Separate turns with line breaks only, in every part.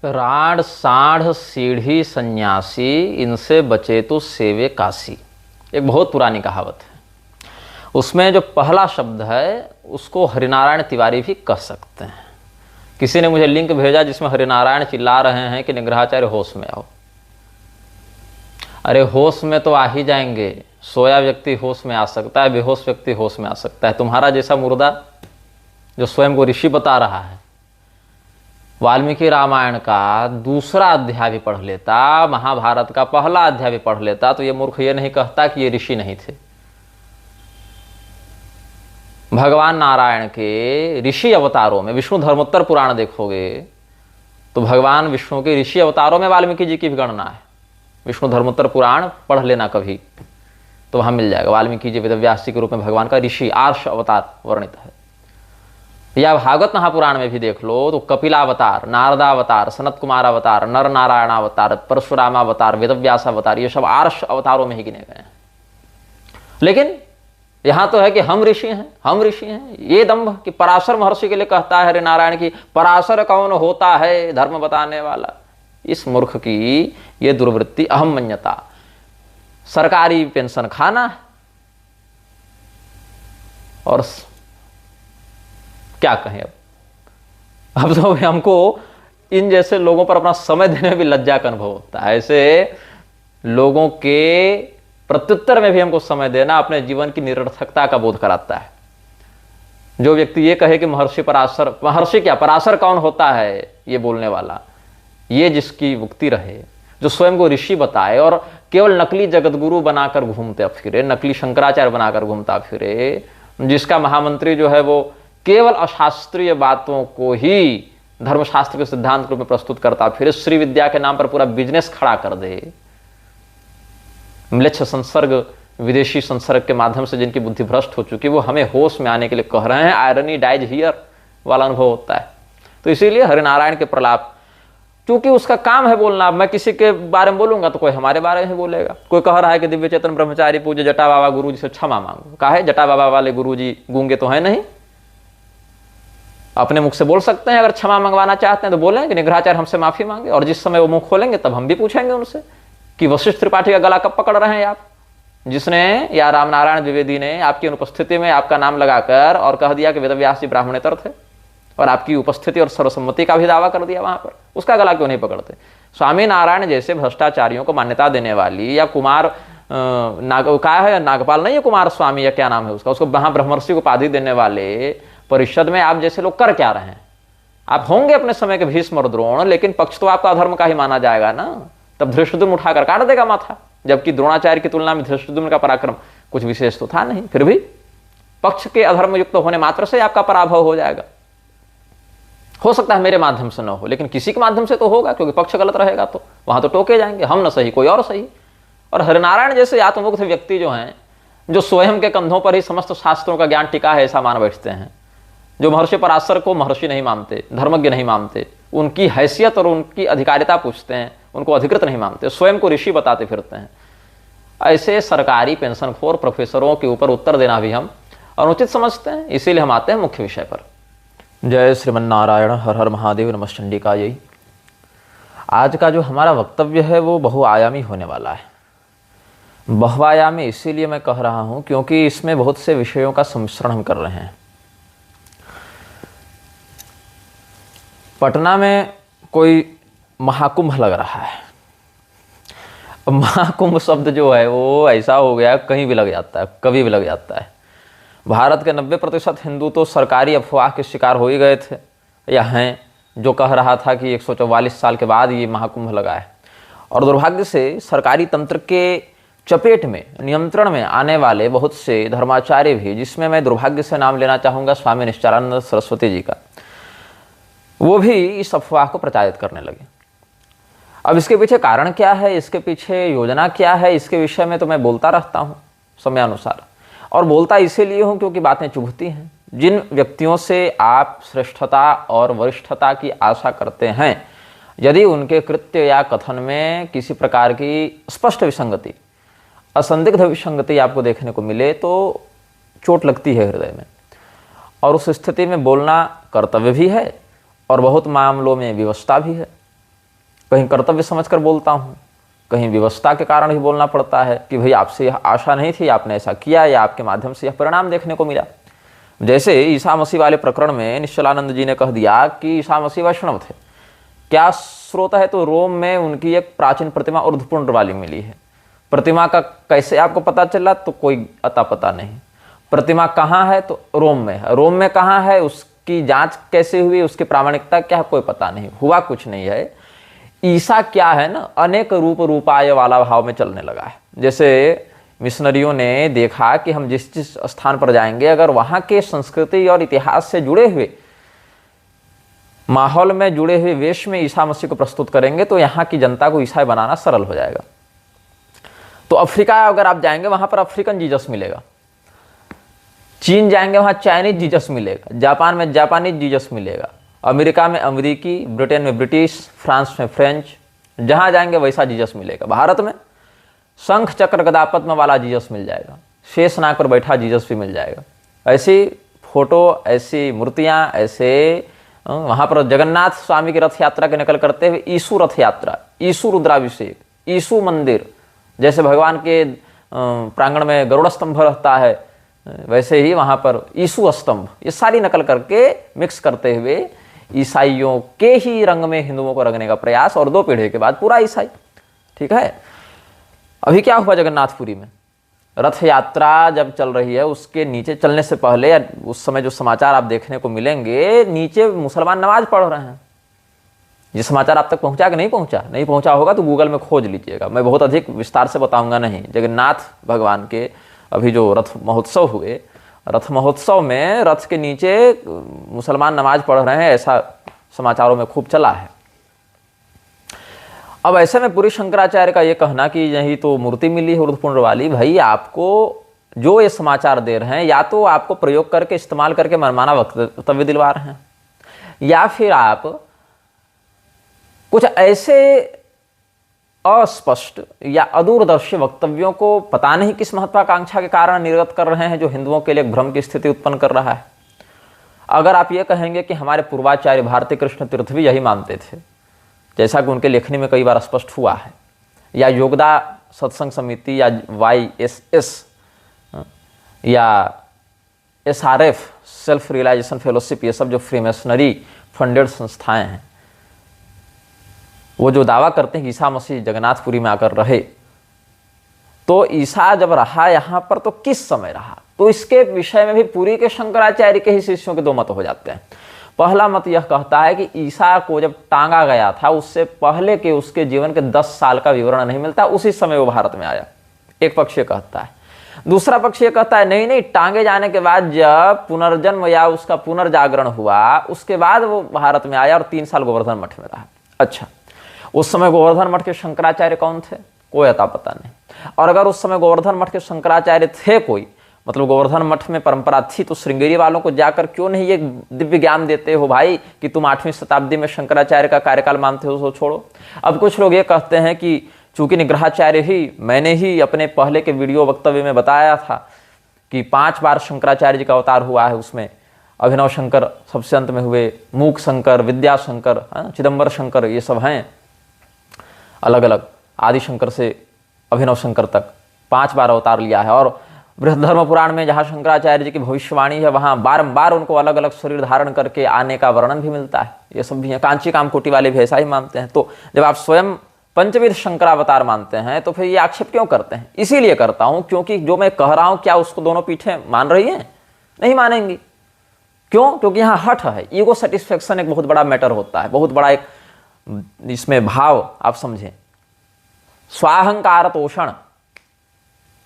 Rod साढ़ सीढ़ी सन्यासी, इनसे बचे तो सेवे काशी। एक बहुत पुरानी कहावत है। उसमें जो पहला शब्द है उसको हरिनारायण तिवारी भी कह सकते हैं। किसी ने मुझे लिंक भेजा जिसमें हरिनारायण चिल्ला रहे हैं कि निग्रहाचार्य होश में आओ। अरे होश में तो आ ही जाएंगे। सोया व्यक्ति होश में आ सकता है, बेहोश व्यक्ति होश में आ सकता है। तुम्हारा जैसा मुर्दा जो स्वयं को ऋषि बता रहा है, वाल्मीकि रामायण का दूसरा अध्याय भी पढ़ लेता, महाभारत का पहला अध्याय भी पढ़ लेता, तो ये मूर्ख ये नहीं कहता कि ये ऋषि नहीं थे। भगवान नारायण के ऋषि अवतारों में, विष्णु धर्मोत्तर पुराण देखोगे तो भगवान विष्णु के ऋषि अवतारों में वाल्मीकि जी की भी गणना है। विष्णु धर्मोत्तर पुराण पढ़ लेना कभी, तो वहां मिल जाएगा। वाल्मीकि जी वेदव्यास जी के रूप में भगवान का ऋषि आर्ष अवतार वर्णित है। या भागवत महापुराण में भी देख लो तो कपिलावतार, नारदावतार, सनत कुमार अवतार, नर नारायण अवतार, परशुराम अवतार, वेदव्यास अवतार, ये सब आर्ष अवतारों में ही गिने गए हैं। लेकिन यहां तो है कि हम ऋषि हैं, हम ऋषि हैं। ये दंभ कि पराशर महर्षि के लिए कहता है हरिनारायण की, पराशर कौन होता है धर्म बताने वाला। इस मूर्ख की ये दुर्वृत्ति, अहमन्यता, सरकारी पेंशन खाना और क्या कहें। अब तो हमको इन जैसे लोगों पर अपना समय देने में भी लज्जा का अनुभव होता है। ऐसे लोगों के प्रत्युत्तर में भी हमको समय देना अपने जीवन की निरर्थकता का बोध कराता है। जो व्यक्ति ये कहे कि महर्षि पराशर, महर्षि क्या पराशर कौन होता है ये बोलने वाला, ये जिसकी मुक्ति रहे, जो स्वयं को ऋषि बताए और केवल नकली जगतगुरु बनाकर घूमते फिरे, नकली शंकराचार्य बनाकर घूमता फिरे, जिसका महामंत्री जो है वो केवल अशास्त्रीय बातों को ही धर्मशास्त्र के सिद्धांत रूप में प्रस्तुत करता फिरे, श्री विद्या के नाम पर पूरा बिजनेस खड़ा कर दे, म्लेच्छ संसर्ग, विदेशी संसर्ग के माध्यम से जिनकी बुद्धि भ्रष्ट हो चुकी, वो हमें होश में आने के लिए कह रहे हैं। आयरनी डाइज हियर वाला अनुभव होता है। तो इसीलिए हरिनारायण के प्रलाप, क्योंकि उसका काम है बोलना। अब मैं किसी के बारे में बोलूंगा तो कोई हमारे बारे में बोलेगा। कोई कह रहा है कि दिव्य चेतन ब्रह्मचारी पूज्य जटा बाबा गुरु जी से क्षमा मांगो। कहा है जटा बाबा वाले गुरु जी गूंगे तो है नहीं, अपने मुख से बोल सकते हैं। अगर क्षमा मंगवाना चाहते हैं तो बोलें कि निग्रहाचार्य हमसे माफी मांगे, और जिस समय वो मुंह खोलेंगे तब हम भी पूछेंगे उनसे कि वशिष्ठ त्रिपाठी का गला कब पकड़ रहे हैं आप, जिसने या रामनारायण द्विवेदी ने आपकी अनुपस्थिति में आपका नाम लगाकर और कह दिया कि वेदव्यास जी ब्राह्मणेतर थे, और आपकी उपस्थिति और सर्वसम्मति का भी दावा कर दिया वहां पर, उसका गला क्यों नहीं पकड़ते। स्वामी नारायण जैसे भ्रष्टाचारियों को मान्यता देने वाली, या कुमार नागपाल नहीं है, कुमार स्वामी या क्या नाम है उसका, उसको वहां ब्रह्मर्षि को उपाधि देने वाले परिषद में आप जैसे लोग कर क्या रहे हैं। आप होंगे अपने समय के भीष्म और द्रोण, लेकिन पक्ष तो आपका अधर्म का ही माना जाएगा ना। तब धृष्टद्युम्न उठाकर काट देगा माथा, जबकि द्रोणाचार्य की तुलना में धृष्टद्युम्न का पराक्रम कुछ विशेष तो था नहीं। फिर भी पक्ष के अधर्म युक्त होने मात्र से आपका पराभव हो जाएगा। हो सकता है मेरे माध्यम से न हो, लेकिन किसी के माध्यम से तो होगा, क्योंकि पक्ष गलत रहेगा तो वहां तो टोके जाएंगे, हम न सही कोई और सही। और हरिनारायण जैसे आत्ममुक्त व्यक्ति जो हैं, जो स्वयं के कंधों पर ही समस्त शास्त्रों का ज्ञान टिका है ऐसा मान बैठते हैं, जो महर्षि पराशर को महर्षि नहीं मानते, धर्मज्ञ नहीं मानते, उनकी हैसियत और उनकी अधिकारिता पूछते हैं, उनको अधिकृत नहीं मानते, स्वयं को ऋषि बताते फिरते हैं, ऐसे सरकारी पेंशनखोर प्रोफेसरों के ऊपर उत्तर देना भी हम अनुचित समझते हैं। इसीलिए हम आते हैं मुख्य विषय पर। जय श्रीमन्नारायण, हर हर महादेव, नमः चंडिका। यही आज का जो हमारा वक्तव्य है वो बहुआयामी होने वाला है। बहुआयामी इसीलिए मैं कह रहा हूं क्योंकि इसमें बहुत से विषयों का सम्मिश्रण हम कर रहे हैं। पटना में कोई महाकुंभ लग रहा है। अब महाकुंभ शब्द जो है वो ऐसा हो गया, कहीं भी लग जाता है, कभी भी लग जाता है। भारत के 90% हिंदू तो सरकारी अफवाह के शिकार हो ही गए थे या हैं, जो कह रहा था कि 144 साल के बाद ये महाकुंभ लगा है। और दुर्भाग्य से सरकारी तंत्र के चपेट में, नियंत्रण में आने वाले बहुत से धर्माचार्य भी, जिसमें मैं दुर्भाग्य से नाम लेना चाहूँगा स्वामी निश्चलानंद सरस्वती जी का, वो भी इस अफवाह को प्रचारित करने लगे। अब इसके पीछे कारण क्या है, इसके पीछे योजना क्या है, इसके विषय में तो मैं बोलता रहता हूँ समयानुसार, और बोलता इसीलिए हूँ क्योंकि बातें चुभती हैं। जिन व्यक्तियों से आप श्रेष्ठता और वरिष्ठता की आशा करते हैं, यदि उनके कृत्य या कथन में किसी प्रकार की स्पष्ट विसंगति, असंदिग्ध विसंगति आपको देखने को मिले तो चोट लगती है हृदय में, और उस स्थिति में बोलना कर्तव्य भी है और बहुत मामलों में विवशता भी है। कहीं कर्तव्य समझकर बोलता हूँ, कहीं व्यवस्था के कारण ही बोलना पड़ता है कि भाई आपसे यह आशा नहीं थी, आपने ऐसा किया, या आपके माध्यम से यह परिणाम देखने को मिला। जैसे ईसा मसीह वाले प्रकरण में निश्चलानंद जी ने कह दिया कि ईसा मसीह वैष्णव थे। क्या स्रोत है? तो रोम में उनकी एक प्राचीन प्रतिमा ऊर्ध्वपुंड वाली मिली है। प्रतिमा का कैसे आपको पता चला? तो कोई अता पता नहीं। प्रतिमा कहाँ है? तो रोम में है। रोम में कहाँ है? उसकी जांच कैसे हुई, उसकी प्रामाणिकता क्या है, कोई पता नहीं। हुआ कुछ नहीं है। ईसा क्या है ना, अनेक रूप रूपाय वाला भाव में चलने लगा है। जैसे मिशनरियों ने देखा कि हम जिस जिस स्थान पर जाएंगे, अगर वहाँ के संस्कृति और इतिहास से जुड़े हुए माहौल में, जुड़े हुए वेश में ईसा मसीह को प्रस्तुत करेंगे तो यहाँ की जनता को ईसाई बनाना सरल हो जाएगा। तो अफ्रीका अगर आप जाएंगे, वहाँ पर अफ्रीकन जीसस मिलेगा। चीन जाएंगे, वहाँ चाइनीज जीसस मिलेगा। जापान में जापानीज जीसस मिलेगा। अमेरिका में अमेरिकी, ब्रिटेन में ब्रिटिश, फ्रांस में फ्रेंच, जहाँ जाएंगे वैसा जीसस मिलेगा। भारत में शंख चक्र गदा पद्म वाला जीसस मिल जाएगा। शेष नाग पर बैठा जीसस भी मिल जाएगा। ऐसी फोटो, ऐसी मूर्तियाँ, ऐसे वहाँ पर जगन्नाथ स्वामी की रथ यात्रा की नकल करते हुए ईसु रथ यात्रा, ईसु रुद्राभिषेक, ईसु मंदिर, जैसे भगवान के प्रांगण में गरुड़ स्तंभ रहता है, वैसे ही वहाँ पर ईसु स्तंभ, ये सारी नकल करके मिक्स करते हुए ईसाइयों के ही रंग में हिंदुओं को रंगने का प्रयास, और 2 पीढ़ी के बाद पूरा ईसाई। ठीक है। अभी क्या हुआ जगन्नाथपुरी में? रथ यात्रा जब चल रही है, उसके नीचे चलने से पहले उस समय जो समाचार आप देखने को मिलेंगे, नीचे मुसलमान नमाज पढ़ रहे हैं। ये समाचार आप तक पहुंचा कि नहीं पहुंचा? नहीं पहुंचा होगा तो गूगल में खोज लीजिएगा। मैं बहुत अधिक विस्तार से बताऊंगा नहीं। जगन्नाथ भगवान के अभी जो रथ महोत्सव हुए, रथ महोत्सव में रथ के नीचे मुसलमान नमाज पढ़ रहे हैं, ऐसा समाचारों में खूब चला है। अब ऐसे में पूरी शंकराचार्य का ये कहना कि यही तो मूर्ति मिली है ऊर्ध्वपुंड वाली, भाई आपको जो ये समाचार दे रहे हैं, या तो आपको प्रयोग करके, इस्तेमाल करके मनमाना वक्तव्य दिलवा रहे हैं, या फिर आप कुछ ऐसे अस्पष्ट या अदूरदर्शी वक्तव्यों को पता नहीं किस महत्वाकांक्षा के कारण निर्गत कर रहे हैं, जो हिंदुओं के लिए भ्रम की स्थिति उत्पन्न कर रहा है। अगर आप ये कहेंगे कि हमारे पूर्वाचार्य भारती कृष्ण तीर्थ भी यही मानते थे, जैसा कि उनके लेखनी में कई बार स्पष्ट हुआ है, या योगदा सत्संग समिति, या YSS, या SRF सेल्फ रियलाइजेशन फेलोशिप, ये सब जो फ्रीमेसनरी फंडेड संस्थाएं हैं, वो जो दावा करते हैं कि ईसा मसीह जगन्नाथपुरी में आकर रहे, तो ईसा जब रहा यहाँ पर तो किस समय रहा? तो इसके विषय में भी पूरी के शंकराचार्य के ही शिष्यों के 2 मत हो जाते हैं। पहला मत यह कहता है कि ईसा को जब टांगा गया था, उससे पहले के उसके जीवन के 10 साल का विवरण नहीं मिलता, उसी समय वो भारत में आया। एक पक्ष ये कहता है। दूसरा पक्ष ये कहता है नहीं, टांगे जाने के बाद जब पुनर्जन्म या उसका पुनर्जागरण हुआ, उसके बाद वो भारत में आया और 3 साल गोवर्धन मठ में रहा। अच्छा, उस समय गोवर्धन मठ के शंकराचार्य कौन थे? कोई अता पता नहीं। और अगर उस समय गोवर्धन मठ के शंकराचार्य थे कोई, मतलब गोवर्धन मठ में परंपरा थी, तो श्रृंगेरी वालों को जाकर क्यों नहीं ये दिव्य ज्ञान देते हो भाई कि तुम 8वीं शताब्दी में शंकराचार्य का कार्यकाल मानते हो, सो छोड़ो। अब कुछ लोग ये कहते हैं कि चूंकि निग्रहाचार्य ही, मैंने ही अपने पहले के वीडियो वक्तव्य में बताया था कि 5 बार शंकराचार्य जी का अवतार हुआ है, उसमें अभिनव शंकर सबसे अंत में हुए, मूक शंकर, विद्या शंकर, चिदम्बर शंकर, ये सब हैं अलग अलग, आदि शंकर से अभिनव शंकर तक 5 बार अवतार लिया है। और बृहद्धर्म पुराण में जहाँ शंकराचार्य जी की भविष्यवाणी है, वहाँ बारंबार उनको अलग अलग शरीर धारण करके आने का वर्णन भी मिलता है। ये सब भी है। कांची कामकोटि वाले भी ऐसा ही मानते हैं। तो जब आप स्वयं पंचविध शंकरावतार मानते हैं तो फिर ये आक्षेप क्यों करते हैं? इसीलिए करता हूँ क्योंकि जो मैं कह रहा हूँ, क्या उसको दोनों पीठें मान रही हैं? नहीं मानेंगी। क्यों? क्योंकि यहाँ हठ है, ईगो सेटिस्फेक्शन एक बहुत बड़ा मैटर होता है, बहुत बड़ा एक इसमें भाव आप समझें। स्वाहंकार तोषण,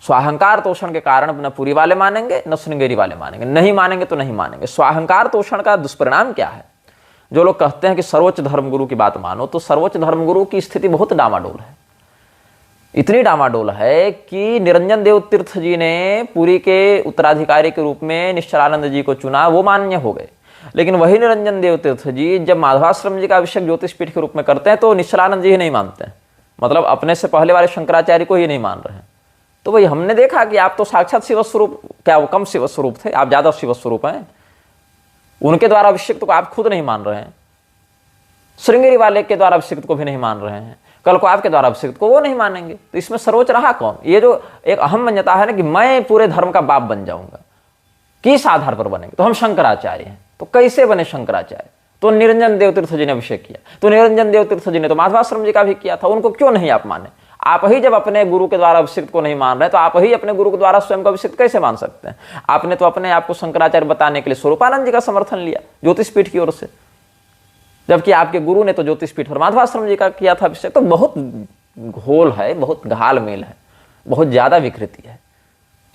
स्वाहंकार तोषण के कारण न पूरी वाले मानेंगे न श्रृंगेरी वाले मानेंगे, नहीं मानेंगे तो नहीं मानेंगे। स्वाहंकार तोषण का दुष्परिणाम क्या है? जो लोग कहते हैं कि सर्वोच्च धर्मगुरु की बात मानो, तो सर्वोच्च धर्मगुरु की स्थिति बहुत डामाडोल है। इतनी डामाडोल है कि निरंजन देव तीर्थ जी ने पुरी के उत्तराधिकारी के रूप में निश्चलानंद जी को चुना, वो मान्य हो गए। लेकिन वही निरंजन देव तीर्थ जी जब माधवाश्रम जी का अभिषेक ज्योतिष पीठ के रूप में करते हैं तो निश्चलानंद जी ही नहीं मानते हैं, मतलब अपने से पहले वाले शंकराचार्य को ही नहीं मान रहे हैं। तो भाई हमने देखा कि आप तो साक्षात शिवस्वरूप, क्या वो कम शिवस्वरूप थे? आप ज्यादा शिवस्वरूप हैं। उनके द्वारा अभिषेक तो आप खुद नहीं मान रहे हैं। श्रृंगेरी वाले के द्वारा अभिषिक्त को भी नहीं मान रहे हैं, कल को आपके द्वारा अभिषिक्त को वो नहीं मानेंगे, तो इसमें सर्वोच्च रहा कौन? ये जो एक अहम मान्यता है ना कि मैं पूरे धर्म का बाप बन जाऊंगा, किस आधार पर बनेंगे? तो हम शंकराचार्य हैं। तो कैसे बने शंकराचार्य? तो निरंजन देव तीर्थ जी ने अभिषेक किया, तो निरंजन देव तीर्थ जी ने तो माधवाश्रम जी का भी किया था, उनको क्यों नहीं आप माने? आप ही जब अपने गुरु के द्वारा अभिषिक्त को नहीं मान रहे तो आप ही अपने गुरु के द्वारा स्वयं को अभिषिक्त कैसे मान सकते हैं? आपने तो अपने आप को शंकराचार्य बताने के लिए स्वरूपानंद जी का समर्थन लिया ज्योतिष पीठ की ओर से, जबकि आपके गुरु ने तो ज्योतिष पीठ और माधवाश्रम जी का किया था अभिषेक। तो बहुत घोल है, बहुत घाल मेल है, बहुत ज्यादा विकृति है।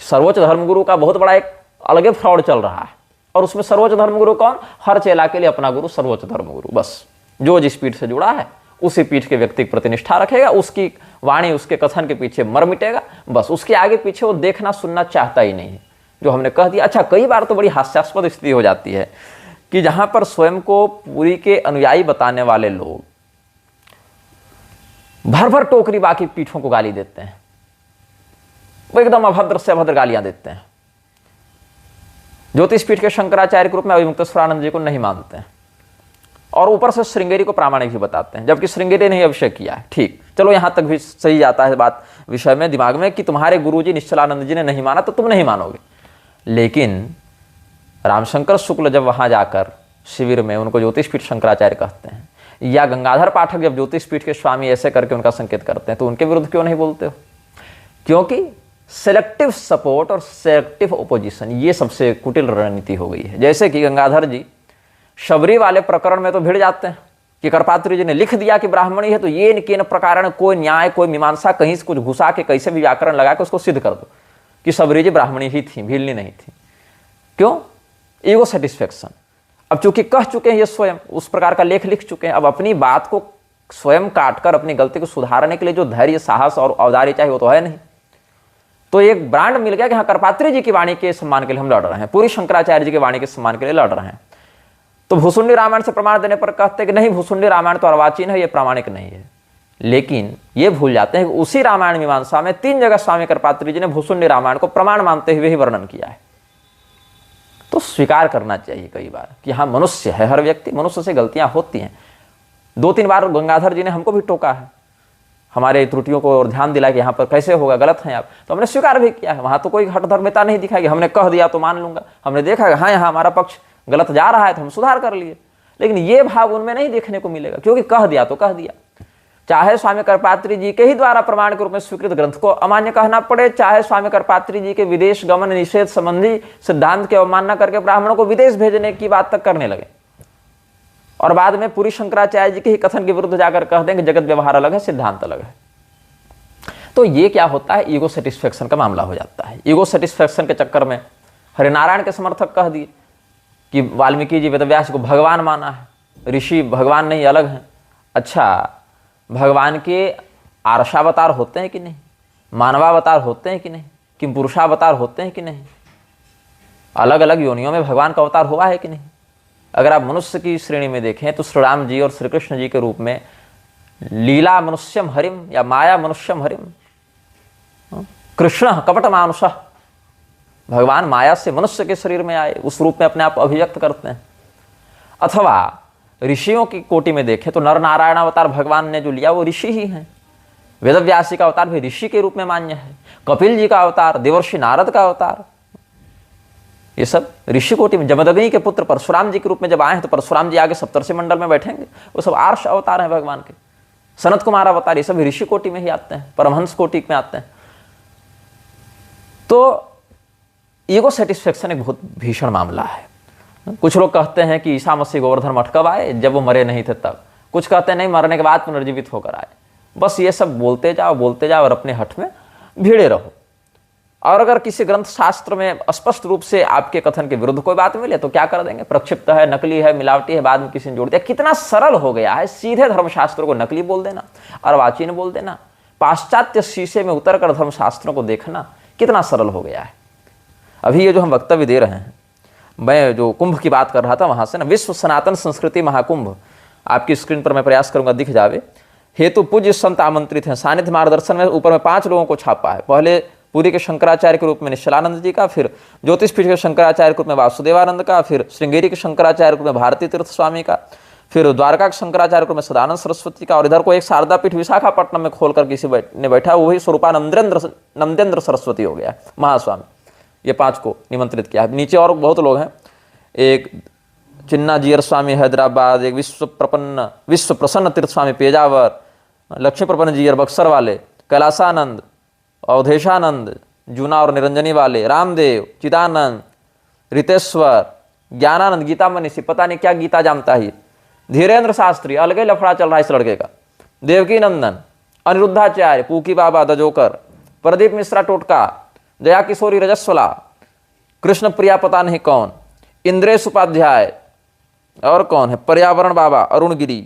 सर्वोच्च धर्मगुरु का बहुत बड़ा एक अलग फ्रॉड चल रहा है, और उसमें सर्वोच्च धर्मगुरु कौन? हर चेला के लिए अपना गुरु सर्वोच्च धर्मगुरु, बस जो जिस पीठ से जुड़ा है उसी पीठ के व्यक्ति की प्रतिनिष्ठा रखेगा, उसकी वाणी उसके कथन के पीछे मर मिटेगा, बस उसके आगे पीछे वो देखना सुनना चाहता ही नहीं है, जो हमने कह दिया। अच्छा, कई बार तो बड़ी हास्यास्पद स्थिति हो जाती है कि जहां पर स्वयं को पूरी के अनुयायी बताने वाले लोग भर भर टोकरी बाकी पीठों को गाली देते हैं, वो एकदम अभद्र से अभद्र गालियां देते हैं। ज्योतिष पीठ के शंकराचार्य के रूप में अभिमुक्तेश्वरानंद जी को नहीं मानते हैं, और ऊपर से श्रृंगेरी को प्रामाणिक भी बताते हैं, जबकि श्रृंगेरी ने अभिषेक किया है। ठीक, चलो यहां तक भी सही जाता है बात विषय में, दिमाग में, कि तुम्हारे गुरुजी निश्चलानंद जी ने नहीं माना तो तुम नहीं मानोगे। लेकिन रामशंकर शुक्ल जब वहां जाकर शिविर में उनको ज्योतिष पीठ शंकराचार्य कहते हैं, या गंगाधर पाठक जब ज्योतिष पीठ के स्वामी ऐसे करके उनका संकेत करते हैं, तो उनके विरुद्ध क्यों नहीं बोलते हो? क्योंकि सेलेक्टिव सपोर्ट और सेलेक्टिव ओपोजिशन, ये सबसे कुटिल रणनीति हो गई है। जैसे कि गंगाधर जी शबरी वाले प्रकरण में तो भिड़ जाते हैं कि करपात्री जी ने लिख दिया कि ब्राह्मणी है, तो ये न प्रकार कोई न्याय कोई मीमांसा कहीं से कुछ घुसा के कैसे भी व्याकरण लगा के उसको सिद्ध कर दो कि शबरी जी ब्राह्मणी ही थी, भीलनी नहीं थी। क्यों? Ego satisfaction. अब चूंकि कह चुके हैं ये स्वयं, उस प्रकार का लेख लिख चुके हैं, अब अपनी बात को स्वयं काटकर अपनी गलती को सुधारने के लिए जो धैर्य साहस और औदार्य चाहिए वो तो है नहीं। तो एक ब्रांड मिल गया कि हाँ, करपात्री जी की वाणी के सम्मान के लिए हम लड़ रहे हैं, पूरी शंकराचार्य जी की वाणी के सम्मान के लिए लड़ रहे हैं। तो भूसुंडी रामायण से प्रमाण देने पर कहते हैं कि नहीं, भूसुंडी रामायण तो अर्वाचीन है, ये प्रामाणिक नहीं है। लेकिन ये भूल जाते हैं कि उसी रामायण मीमांसा में 3 जगह स्वामी करपात्री जी ने भूसुंडी रामायण को प्रमाण मानते हुए ही वर्णन किया है। तो स्वीकार करना चाहिए कई बार कि हाँ, मनुष्य है, हर व्यक्ति, मनुष्य से गलतियां होती हैं। 2-3 बार गंगाधर जी ने हमको भी टोका है, हमारे त्रुटियों को और ध्यान दिलाया कि यहाँ पर कैसे होगा, गलत हैं आप, तो हमने स्वीकार भी किया है। वहां तो कोई हठधर्मिता नहीं दिखाई, हमने कह दिया तो मान लूंगा, हमने देखा कि हाँ, यहाँ हमारा पक्ष गलत जा रहा है तो हम सुधार कर लिए। लेकिन ये भाव उनमें नहीं देखने को मिलेगा, क्योंकि कह दिया तो कह दिया। चाहे स्वामी करपात्री जी के ही द्वारा प्रमाण के रूप में स्वीकृत ग्रंथ को अमान्य कहना पड़े, चाहे स्वामी करपात्री जी के विदेश गमन निषेध संबंधी सिद्धांत की अवमानना करके ब्राह्मणों को विदेश भेजने की बात तक करने लगे, और बाद में पूरी शंकराचार्य जी के ही कथन के विरुद्ध जाकर कह देंगे जगत व्यवहार अलग है, सिद्धांत अलग है। तो ये क्या होता है? ईगो सेटिस्फेक्शन का मामला हो जाता है। ईगो सेटिस्फेक्शन के चक्कर में हरिनारायण के समर्थक कह दिए कि वाल्मीकि जी वेदव्यास को भगवान माना है, ऋषि भगवान नहीं, अलग हैं। अच्छा, भगवान के आर्षावतार होते हैं कि नहीं, मानवावतार होते हैं कि नहीं, कि पुरुषावतार होते हैं कि नहीं, अलग अलग योनियों में भगवान का अवतार हुआ है कि नहीं? अगर आप मनुष्य की श्रेणी में देखें तो श्री राम जी और श्री कृष्ण जी के रूप में लीला मनुष्यम हरिम या माया मनुष्यम हरिम, कृष्ण कपट मानुष, भगवान माया से मनुष्य के शरीर में आए, उस रूप में अपने आप अभिव्यक्त करते हैं। अथवा ऋषियों की कोटि में देखें तो नर नारायण अवतार भगवान ने जो लिया वो ऋषि ही हैं। वेदव्यास जी का अवतार भी ऋषि के रूप में मान्य है, कपिल जी का अवतार, देवर्षि नारद का अवतार, ये सब ऋषि कोटि में। जमदग्नि के पुत्र परशुराम जी के रूप में जब आए हैं तो परशुराम जी आगे सप्तर्षि मंडल में बैठेंगे, वो सब आर्ष अवतार हैं भगवान के। सनत कुमार अवतार, ये सब ऋषि कोटि में ही आते हैं, परमहंस कोटि में आते हैं। तो ईगो सेटिस्फेक्शन एक बहुत भीषण मामला है। कुछ लोग कहते हैं कि ईसा मसीह गोवर्धन मठ कब आए? जब वो मरे नहीं थे तब। कुछ कहते हैं नहीं, मरने के बाद पुनर्जीवित होकर आए। बस ये सब बोलते जाओ और अपने हठ में भिड़े रहो। और अगर किसी ग्रंथ शास्त्र में स्पष्ट रूप से आपके कथन के विरुद्ध कोई बात मिले तो क्या कर देंगे? प्रक्षिप्त है, नकली है, मिलावटी है, बाद में किसी ने जोड़ दिया। कितना सरल हो गया है, सीधे धर्मशास्त्रों को नकली बोल देना, अर्वाचीन बोल देना, पाश्चात्य शीशे में उतर कर धर्मशास्त्रों को देखना कितना सरल हो गया है। अभी ये जो हम वक्तव्य दे रहे हैं, मैं जो कुंभ की बात कर रहा था वहां से ना, विश्व सनातन संस्कृति महाकुंभ आपकी स्क्रीन पर मैं प्रयास करूंगा दिख जावे। हेतु पूज्य संत आमंत्रित हैं, सानिध्य मार्गदर्शन में ऊपर में 5 लोगों को छापा है। पहले पुरी के शंकराचार्य के रूप में निश्चलानंद जी का, फिर ज्योतिष पीठ के शंकराचार्य के रूप में वासुदेवानंद का, फिर श्रृंगेरी के शंकराचार्य के रूप में भारती तीर्थ स्वामी का, फिर द्वारका के शंकराचार्य को मैं सदानंद सरस्वती का, और इधर को एक शारदा पीठ विशाखापट्टनम में खोलकर किसी ने बैठा, वही स्वरूपानंदेंद्र सरस्वती हो गया महास्वामी। ये 5 को निमंत्रित किया। नीचे और बहुत लोग हैं, एक चिन्ना जीयर स्वामी हैदराबाद, एक विश्व प्रसन्न तीर्थ स्वामी पेजावर, लक्ष्मी प्रपन्न जीयर बक्सर वाले, कैलासानंद, अवधेशानंद जूना और निरंजनी वाले, रामदेव, चिदानंद, रितेश्वर, ज्ञानानंद, गीता मनीषी, पता नहीं क्या गीता जानता ही, धीरेन्द्र शास्त्री, अलग ही लफड़ा चल रहा है इस लड़के का, देवकी नंदन, अनिरुद्धाचार्य, पूकी बाबा दजोकर, प्रदीप मिश्रा टोटका, जया किशोरी रजस्वला, कृष्ण प्रिया पता नहीं कौन, इंद्रेश उपाध्याय, और कौन है, पर्यावरण बाबा अरुण गिरी,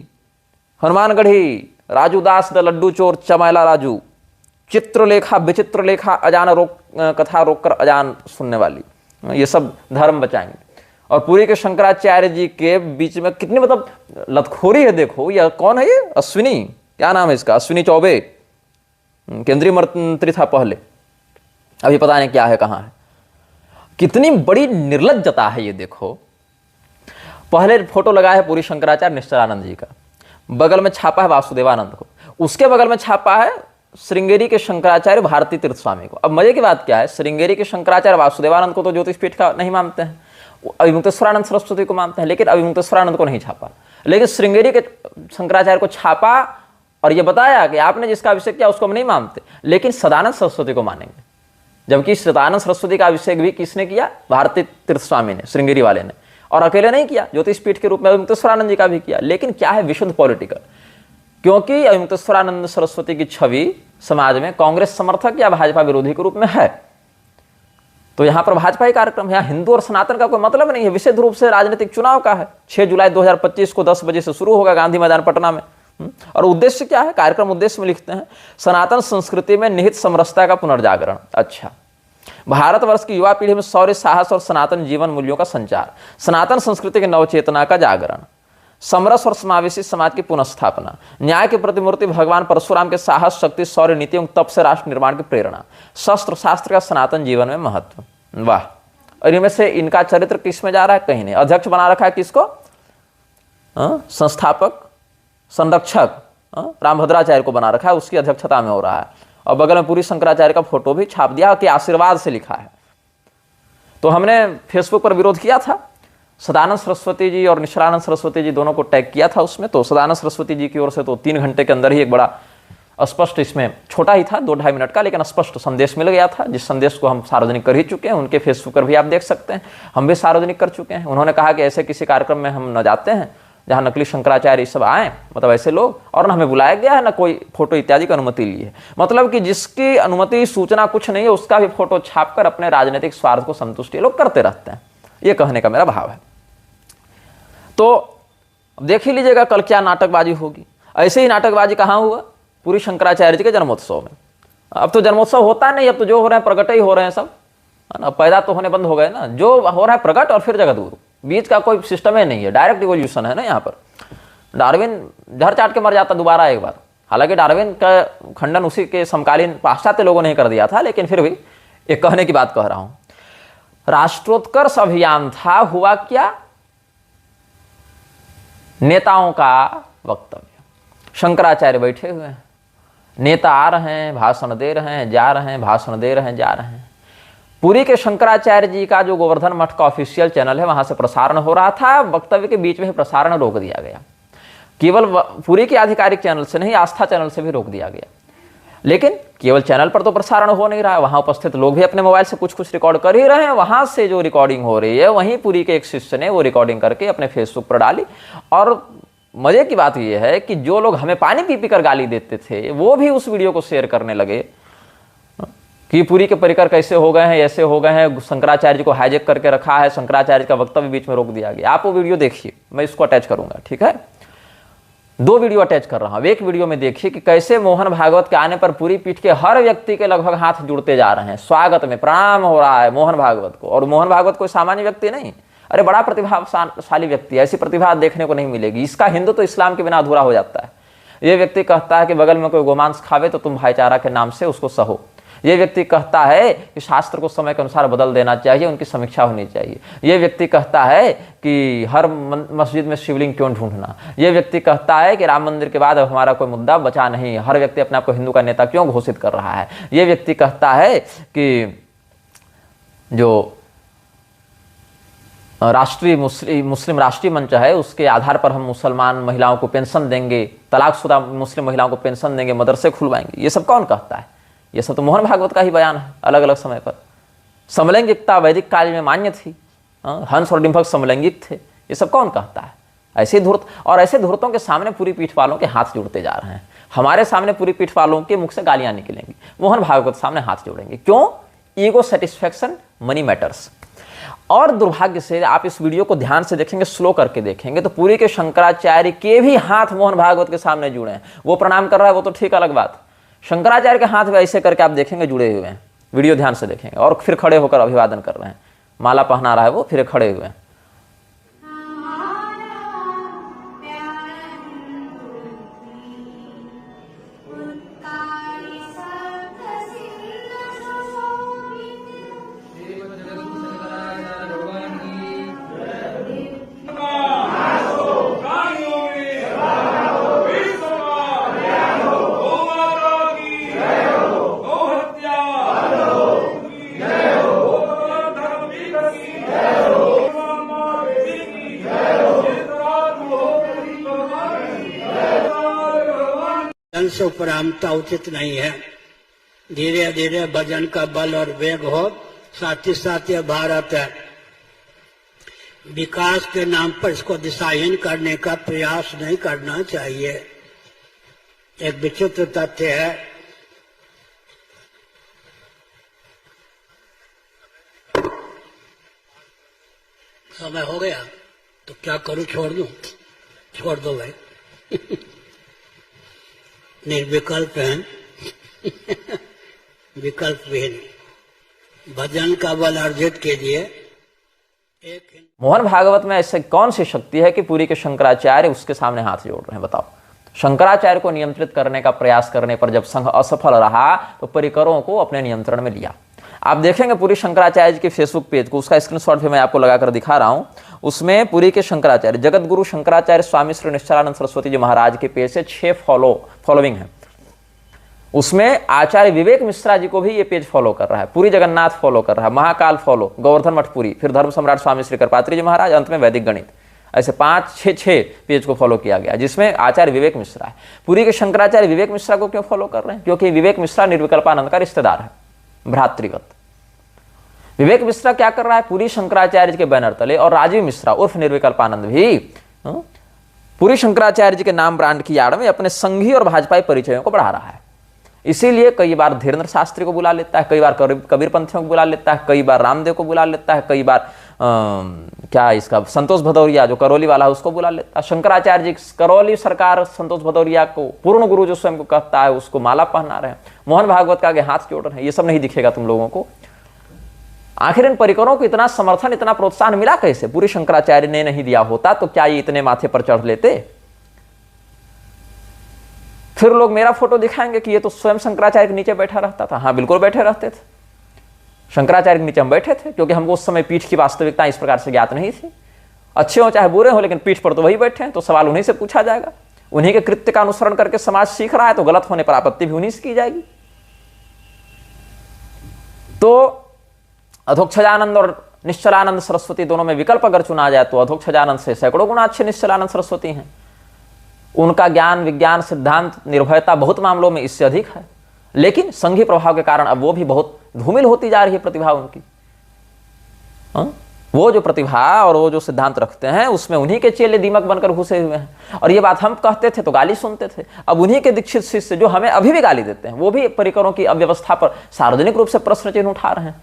हनुमानगढ़ी राजू दास द लड्डू चोर चमैला राजू, चित्रलेखा विचित्रलेखा अजान कथा रोककर अजान सुनने वाली, ये सब धर्म बचाएंगे। और पुरी के शंकराचार्य जी के बीच में कितनी मतलब लतखोरी है, देखो ये कौन है, ये अश्विनी, क्या नाम है इसका, अश्विनी चौबे, केंद्रीय मंत्री था पहले, अभी पता नहीं क्या है, कहाँ है। कितनी बड़ी निर्लज्जता है ये देखो। पहले फोटो लगा है पुरी शंकराचार्य निश्चलानंद जी का, बगल में छापा है वासुदेवानंद को, उसके बगल में छापा है श्रृंगेरी के शंकराचार्य भारती तीर्थ स्वामी को। अब मजे की बात क्या है, श्रृंगेरी के शंकराचार्य वासुदेवानंद को तो ज्योतिष पीठ का नहीं मानते हैं, अभिमुक्तेश्वरानंद सरस्वती को मानते हैं, लेकिन अभिमुक्तेश्वरानंद को नहीं छापा, लेकिन श्रृंगेरी के शंकराचार्य को छापा और ये बताया कि आपने जिसका अभिषेक किया उसको हम नहीं मानते, लेकिन सदानंद सरस्वती को मानेंगे। जबकि सदानंद सरस्वती का अभिषेक भी किसने किया, भारती तीर्थ स्वामी ने, श्रृंगेरी वाले ने, और अकेले नहीं किया, ज्योतिष पीठ के रूप में अभिमुक्तेश्वरानंद जी का भी किया। लेकिन क्या है, विशुद्ध पॉलिटिकल, क्योंकि अभिमुक्तेश्वरानंद सरस्वती की छवि समाज में कांग्रेस समर्थक या भाजपा विरोधी के रूप में है, तो यहां पर भाजपा ही कार्यक्रम है। यहाँ हिंदू और सनातन का कोई मतलब नहीं है, विशेष रूप से राजनीतिक चुनाव का है। 6 जुलाई 2025 को 10 बजे से शुरू होगा गांधी मैदान पटना में। और उद्देश्य क्या है, कार्यक्रम उद्देश्य में लिखते हैं, सनातन संस्कृति में निहित समरसता का पुनर्जागरण। अच्छा, भारतवर्ष की युवा पीढ़ी में शौर्य, साहस और सनातन जीवन मूल्यों का संचार, सनातन संस्कृति की नवचेतना का जागरण, समरस और समावेशी समाज की पुनर्स्थापना, न्याय की प्रतिमूर्ति भगवान परशुराम के साहस, शक्ति, शौर्य, नीति एवं तप से राष्ट्र निर्माण की प्रेरणा, शस्त्र शास्त्र का सनातन जीवन में महत्व। वाह। और इनमें से इनका चरित्र किस में जा रहा है, कहीं नहीं। अध्यक्ष बना रखा है किसको, संस्थापक संरक्षक रामभद्राचार्य को बना रखा है, उसकी अध्यक्षता में हो रहा है। और बगल में पुरी शंकराचार्य का फोटो भी छाप दिया कि आशीर्वाद से लिखा है। तो हमने फेसबुक पर विरोध किया था, सदानंद सरस्वती जी और निश्चलानंद सरस्वती जी दोनों को टैग किया था उसमें। तो सदानंद सरस्वती जी की ओर से तो 3 घंटे के अंदर ही एक बड़ा स्पष्ट, इसमें छोटा ही था 2-2.5 मिनट का, लेकिन स्पष्ट संदेश मिल गया था, जिस संदेश को हम सार्वजनिक कर ही चुके हैं। उनके फेसबुक पर भी आप देख सकते हैं, हम भी सार्वजनिक कर चुके हैं। उन्होंने कहा कि ऐसे किसी कार्यक्रम में हम न जाते हैं जहाँ नकली शंकराचार्य सब आए, मतलब ऐसे लोग, और न हमें बुलाया गया है, न कोई फोटो इत्यादि की अनुमति ली है। मतलब कि जिसकी अनुमति सूचना कुछ नहीं है, उसका भी फोटो छापकर अपने राजनीतिक स्वार्थ को संतुष्टि लोग करते रहते हैं। ये कहने का मेरा भाव है। तो देख ही लीजिएगा कल क्या नाटकबाजी होगी। ऐसे ही नाटकबाजी कहाँ हुआ, पुरी शंकराचार्य जी के जन्मोत्सव में। अब तो जन्मोत्सव होता नहीं, अब तो जो हो रहे हैं प्रकट ही हो रहे हैं सब, है ना। पैदा तो होने बंद हो गए ना, जो हो रहा है प्रकट और फिर जगत गुरु, बीच का कोई सिस्टम ही नहीं है। डायरेक्ट इवोल्यूशन है ना यहाँ पर। डार्विन झड़ चाट के मर जाता दोबारा एक बार, हालांकि डार्विन का खंडन उसी के समकालीन पाश्चात्य लोगों ने कर दिया था, लेकिन फिर भी एक कहने की बात कह रहा हूं। राष्ट्रोत्कर्ष अभियान था, हुआ क्या, नेताओं का वक्तव्य। शंकराचार्य बैठे हुए हैं, नेता आ रहे हैं, भाषण दे रहे हैं, जा रहे हैं, भाषण दे रहे हैं, जा रहे हैं। पुरी के शंकराचार्य जी का जो गोवर्धन मठ का ऑफिशियल चैनल है, वहां से प्रसारण हो रहा था, वक्तव्य के बीच में ही प्रसारण रोक दिया गया। केवल पुरी के आधिकारिक चैनल से नहीं, आस्था चैनल से भी रोक दिया गया। लेकिन केवल चैनल पर तो प्रसारण हो नहीं रहा है, वहां उपस्थित लोग भी अपने मोबाइल से कुछ कुछ रिकॉर्ड कर ही रहे हैं। वहां से जो रिकॉर्डिंग हो रही है, वहीं पुरी के एक शिष्य ने वो रिकॉर्डिंग करके अपने फेसबुक पर डाली। और मजे की बात यह है कि जो लोग हमें पानी पी पी कर गाली देते थे, वो भी उस वीडियो को शेयर करने लगे कि पुरी के परिकर कैसे हो गए हैं, ऐसे हो गए हैं, शंकराचार्य जी को हाईजैक करके रखा है, शंकराचार्य का वक्तव्य बीच में रोक दिया गया। आप वो वीडियो देखिए, मैं इसको अटैच करूंगा, ठीक है। 2 वीडियो अटैच कर रहा हूं। एक वीडियो में देखिए कि कैसे मोहन भागवत के आने पर पुरी पीठ के हर व्यक्ति के लगभग हाथ जुड़ते जा रहे हैं, स्वागत में प्रणाम हो रहा है मोहन भागवत को। और मोहन भागवत कोई सामान्य व्यक्ति नहीं, अरे बड़ा प्रतिभाशाली व्यक्ति, ऐसी प्रतिभा देखने को नहीं मिलेगी। इसका हिंदू तो इस्लाम के बिना अधूरा हो जाता है। ये व्यक्ति कहता है कि बगल में कोई गोमांस खावे तो तुम भाईचारा के नाम से उसको सहो। ये व्यक्ति कहता है कि शास्त्र को समय के अनुसार बदल देना चाहिए, उनकी समीक्षा होनी चाहिए। ये व्यक्ति कहता है कि हर मस्जिद में शिवलिंग क्यों ढूंढना। ये व्यक्ति कहता है कि राम मंदिर के बाद अब हमारा कोई मुद्दा बचा नहीं, हर व्यक्ति अपने आप को हिंदू का नेता क्यों घोषित कर रहा है। ये व्यक्ति कहता है कि जो राष्ट्रीय मुस्लिम राष्ट्रीय मंच है उसके आधार पर हम मुसलमान महिलाओं को पेंशन देंगे, तलाकशुदा मुस्लिम महिलाओं को पेंशन देंगे, मदरसे खुलवाएंगे। ये सब कौन कहता है? ये सब तो मोहन भागवत का ही बयान है अलग अलग समय पर। समलैंगिकता वैदिक काल में मान्य थी, हंस और डिंभक समलैंगिक थे। ये सब कौन कहता है? ऐसे धूर्त, और ऐसे धूर्तों के सामने पूरी पीठ वालों के हाथ जुड़ते जा रहे हैं। हमारे सामने पूरी पीठ वालों के मुख से गालियां निकलेंगी, मोहन भागवत सामने हाथ जोड़ेंगे। क्यों? Ego satisfaction, money matters. और दुर्भाग्य से आप इस वीडियो को ध्यान से देखेंगे, स्लो करके देखेंगे तो पूरी के शंकराचार्य के भी हाथ मोहन भागवत के सामने जुड़े हैं। वो प्रणाम कर रहा है वो तो ठीक अलग बात, शंकराचार्य के हाथ भी ऐसे करके आप देखेंगे जुड़े हुए हैं। वीडियो ध्यान से देखेंगे और फिर खड़े होकर अभिवादन कर रहे हैं, माला पहना रहा है वो, फिर खड़े हुए हैं।
से उपरामता उचित नहीं है। धीरे धीरे भजन का बल और वेग हो, साथ ही साथ ये भारत है विकास के नाम पर इसको दिशाहीन करने का प्रयास नहीं करना चाहिए। एक विचित्र तथ्य है, समय हो गया तो क्या करूं, छोड़ दूं? छोड़ दो भाई। निर्विकल्प है। विकल्प विहीन भजन का बल अर्जित कीजिए।
मोहन भागवत में ऐसे कौन सी शक्ति है कि पूरी के शंकराचार्य उसके सामने हाथ जोड़ रहे हैं? बताओ। शंकराचार्य को नियंत्रित करने का प्रयास करने पर जब संघ असफल रहा तो परिकरों को अपने नियंत्रण में लिया। आप देखेंगे पूरी शंकराचार्य जी के फेसबुक पेज को, उसका स्क्रीनशॉट भी मैं आपको लगाकर दिखा रहा हूं। उसमें पूरी के शंकराचार्य, जगत गुरु शंकराचार्य स्वामी श्री निश्चलानंद सरस्वती जी महाराज के पेज से 6 फॉलोइंग है। उसमें आचार्य विवेक मिश्रा जी को भी ये पेज फॉलो कर रहा है, पूरी जगन्नाथ फॉलो कर रहा है, महाकाल फॉलो, गोवर्धन मठपुरी, फिर धर्म सम्राट स्वामी श्री कृपात्री जी महाराज, अंत में वैदिक गणित। ऐसे 5-6 पेज को फॉलो किया गया, जिसमें आचार्य विवेक मिश्रा है। पूरी के शंकराचार्य विवेक मिश्रा को क्यों फॉलो कर रहे हैं? क्योंकि विवेक मिश्रा निर्विकल्पानंद का रिश्तेदार है, भ्रातृगत। विवेक मिश्रा क्या कर रहा है? पूरी शंकराचार्य जी के बैनर तले, और राजीव मिश्रा उर्फ निर्विकल्पानंद भी पूरी शंकराचार्य जी के नाम ब्रांड की आड़ में अपने संघी और भाजपाई परिचयों को बढ़ा रहा है। इसीलिए कई बार धीरेन्द्र शास्त्री को बुला लेता है, कई बार कबीर पंथियों को बुला लेता है, कई बार रामदेव को बुला लेता है, कई बार क्या इसका संतोष भदौरिया जो करौली वाला है उसको बुला लेता है। शंकराचार्य जी करौली सरकार संतोष भदौरिया को पूर्ण गुरु जो स्वयं को कहता है उसको माला पहना रहे हैं, मोहन भागवत का आगे हाथ जोड़ रहे हैं। ये सब नहीं दिखेगा तुम लोगों को। आखिर इन परिकरों को इतना समर्थन, इतना प्रोत्साहन मिला कैसे? पूरी शंकराचार्य ने नहीं दिया होता तो क्या ये इतने माथे पर चढ़ लेते? फिर लोग मेरा फोटो दिखाएंगे कि ये तो स्वयं शंकराचार्य के नीचे बैठा रहता था। हाँ, बिल्कुल बैठे रहते थे, शंकराचार्य के नीचे हम बैठे थे, क्योंकि हमको उस समय पीठ की वास्तविकता इस प्रकार से ज्ञात नहीं थी। अच्छे हो चाहे बुरे हो, लेकिन पीठ पर तो वही बैठे हैं, तो सवाल उन्हीं से पूछा जाएगा। उन्हीं के कृत्य का अनुसरण करके समाज सीख रहा है, तो गलत होने पर आपत्ति भी उन्हीं से की जाएगी। तो अधोक्षजानंद और निश्चलानंद सरस्वती दोनों में विकल्प अगर चुना जाए तो अधोक्षजानंद से सैकड़ों गुना अच्छे निश्चलानंद सरस्वती हैं। उनका ज्ञान, विज्ञान, सिद्धांत, निर्भयता बहुत मामलों में इससे अधिक है, लेकिन संघी प्रभाव के कारण अब वो भी बहुत धूमिल होती जा रही है प्रतिभा उनकी। वो जो प्रतिभा और वो जो सिद्धांत रखते हैं उसमें उन्हीं के चेले दीमक बनकर घुसे हुए हैं। और ये बात हम कहते थे तो गाली सुनते थे, अब उन्हीं के दीक्षित शिष्य जो हमें अभी भी गाली देते हैं, वो भी परिकरों की अव्यवस्था पर सार्वजनिक रूप से प्रश्न चिन्ह उठा रहे हैं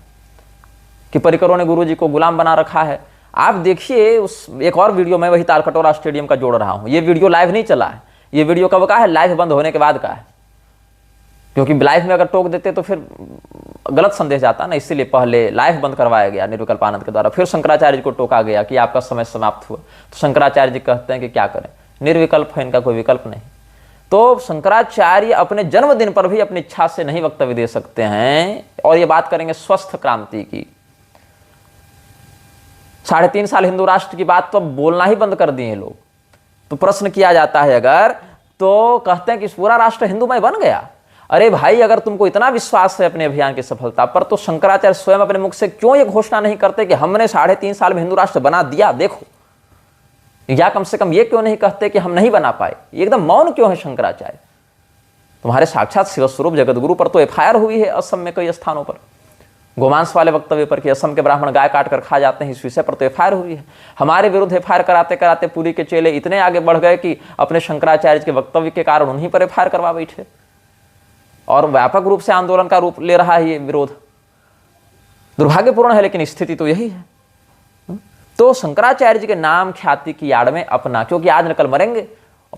कि परिकरों ने गुरु जी को गुलाम बना रखा है। आप देखिए उस एक और वीडियो में वही तालकटोरा स्टेडियम का जोड़ रहा हूं। ये वीडियो लाइव नहीं चला है, ये वीडियो कब का है? लाइव बंद होने के बाद का है, क्योंकि लाइव में अगर टोक देते तो फिर गलत संदेश जाता ना, इसीलिए पहले लाइव बंद करवाया गया निर्विकल्पानंद के द्वारा। फिर शंकराचार्य जी को टोका गया कि आपका समय समाप्त हुआ। तो शंकराचार्य जी कहते हैं कि क्या करें, निर्विकल्प है, इनका कोई विकल्प नहीं। तो शंकराचार्य अपने जन्मदिन पर भी अपनी इच्छा से नहीं वक्तव्य दे सकते हैं। और ये बात करेंगे स्वस्थ क्रांति की। 3.5 साल हिंदू राष्ट्र की बात तो अब बोलना ही बंद कर दिए लोग। तो प्रश्न किया जाता है अगर, तो कहते हैं कि पूरा राष्ट्र हिंदूमय बन गया। अरे भाई, अगर तुमको इतना विश्वास है अपने अभियान की सफलता पर, तो शंकराचार्य स्वयं अपने मुख से क्यों ये घोषणा नहीं करते कि हमने 3.5 साल में हिंदू राष्ट्र बना दिया, देखो। या कम से कम ये क्यों नहीं कहते कि हम नहीं बना पाए? एकदम मौन क्यों है शंकराचार्य? तुम्हारे साक्षात शिवस्वरूप जगतगुरु पर तो एफआईआर हुई है असम में कई स्थानों पर, गोमांस वाले वक्तव्य पर कि असम के ब्राह्मण गाय काट कर खा जाते हैं, इस विषय पर तो एफआईआर हुई है। हमारे विरुद्ध एफआईआर कराते कराते पुरी के चेले इतने आगे बढ़ गए कि अपने शंकराचार्य के वक्तव्य के कारण उन्हीं पर एफआईआर करवा बैठे, और व्यापक रूप से आंदोलन का रूप ले रहा है ये विरोध। दुर्भाग्यपूर्ण है, लेकिन स्थिति तो यही है। तो शंकराचार्य जी के नाम ख्याति की आड़ में अपना, क्योंकि आज न कल मरेंगे,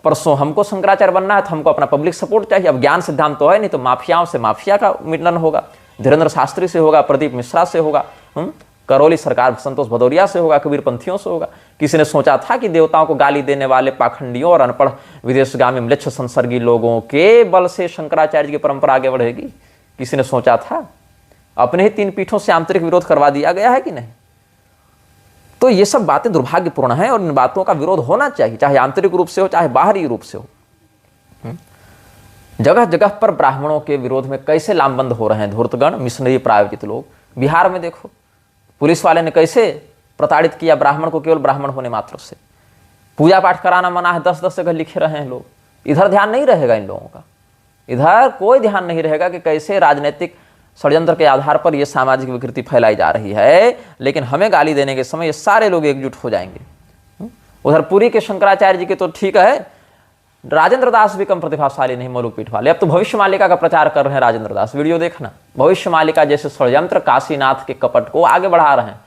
परसों हमको शंकराचार्य बनना है, तो हमको अपना पब्लिक सपोर्ट चाहिए। अब ज्ञान सिद्धांत तो है नहीं, तो माफियाओं से माफिया का मिलन होगा, धीरेन्द्र शास्त्री से होगा, प्रदीप मिश्रा से होगा, करौली सरकार संतोष भदौरिया से होगा, कबीर पंथियों से होगा। किसी ने सोचा था कि देवताओं को गाली देने वाले पाखंडियों और अनपढ़ विदेशगामी म्लेच्छ संसर्गी लोगों के बल से शंकराचार्य की परंपरा आगे बढ़ेगी? किसी ने सोचा था? अपने ही 3 पीठों से आंतरिक विरोध करवा दिया गया है कि नहीं? तो ये सब बातें दुर्भाग्यपूर्ण हैं, और इन बातों का विरोध होना चाहिए, चाहे आंतरिक रूप से हो चाहे बाहरी रूप से हो। जगह जगह पर ब्राह्मणों के विरोध में कैसे लामबंद हो रहे हैं धूर्तगण, मिशनरी प्रायोजित लोग। बिहार में देखो, पुलिस वाले ने कैसे प्रताड़ित किया ब्राह्मण को, केवल ब्राह्मण होने मात्र से। पूजा पाठ कराना मना है, 10-10 जगह लिखे रहे हैं लोग। इधर ध्यान नहीं रहेगा इन लोगों का, इधर कोई ध्यान नहीं रहेगा कि कैसे राजनीतिक षड्यंत्र के आधार पर यह सामाजिक विकृति फैलाई जा रही है। लेकिन हमें गाली देने के समय ये सारे लोग एकजुट हो जाएंगे। उधर पुरी के शंकराचार्य जी के तो ठीक है, राजेंद्र दास भी कम प्रतिभाशाली नहीं मौलूपीठ वाले। अब तो भविष्य मालिका का प्रचार कर रहे हैं राजेंद्र दास, वीडियो देखना। भविष्य मालिका जैसे षड्यंत्र काशीनाथ के कपट को आगे बढ़ा रहे हैं।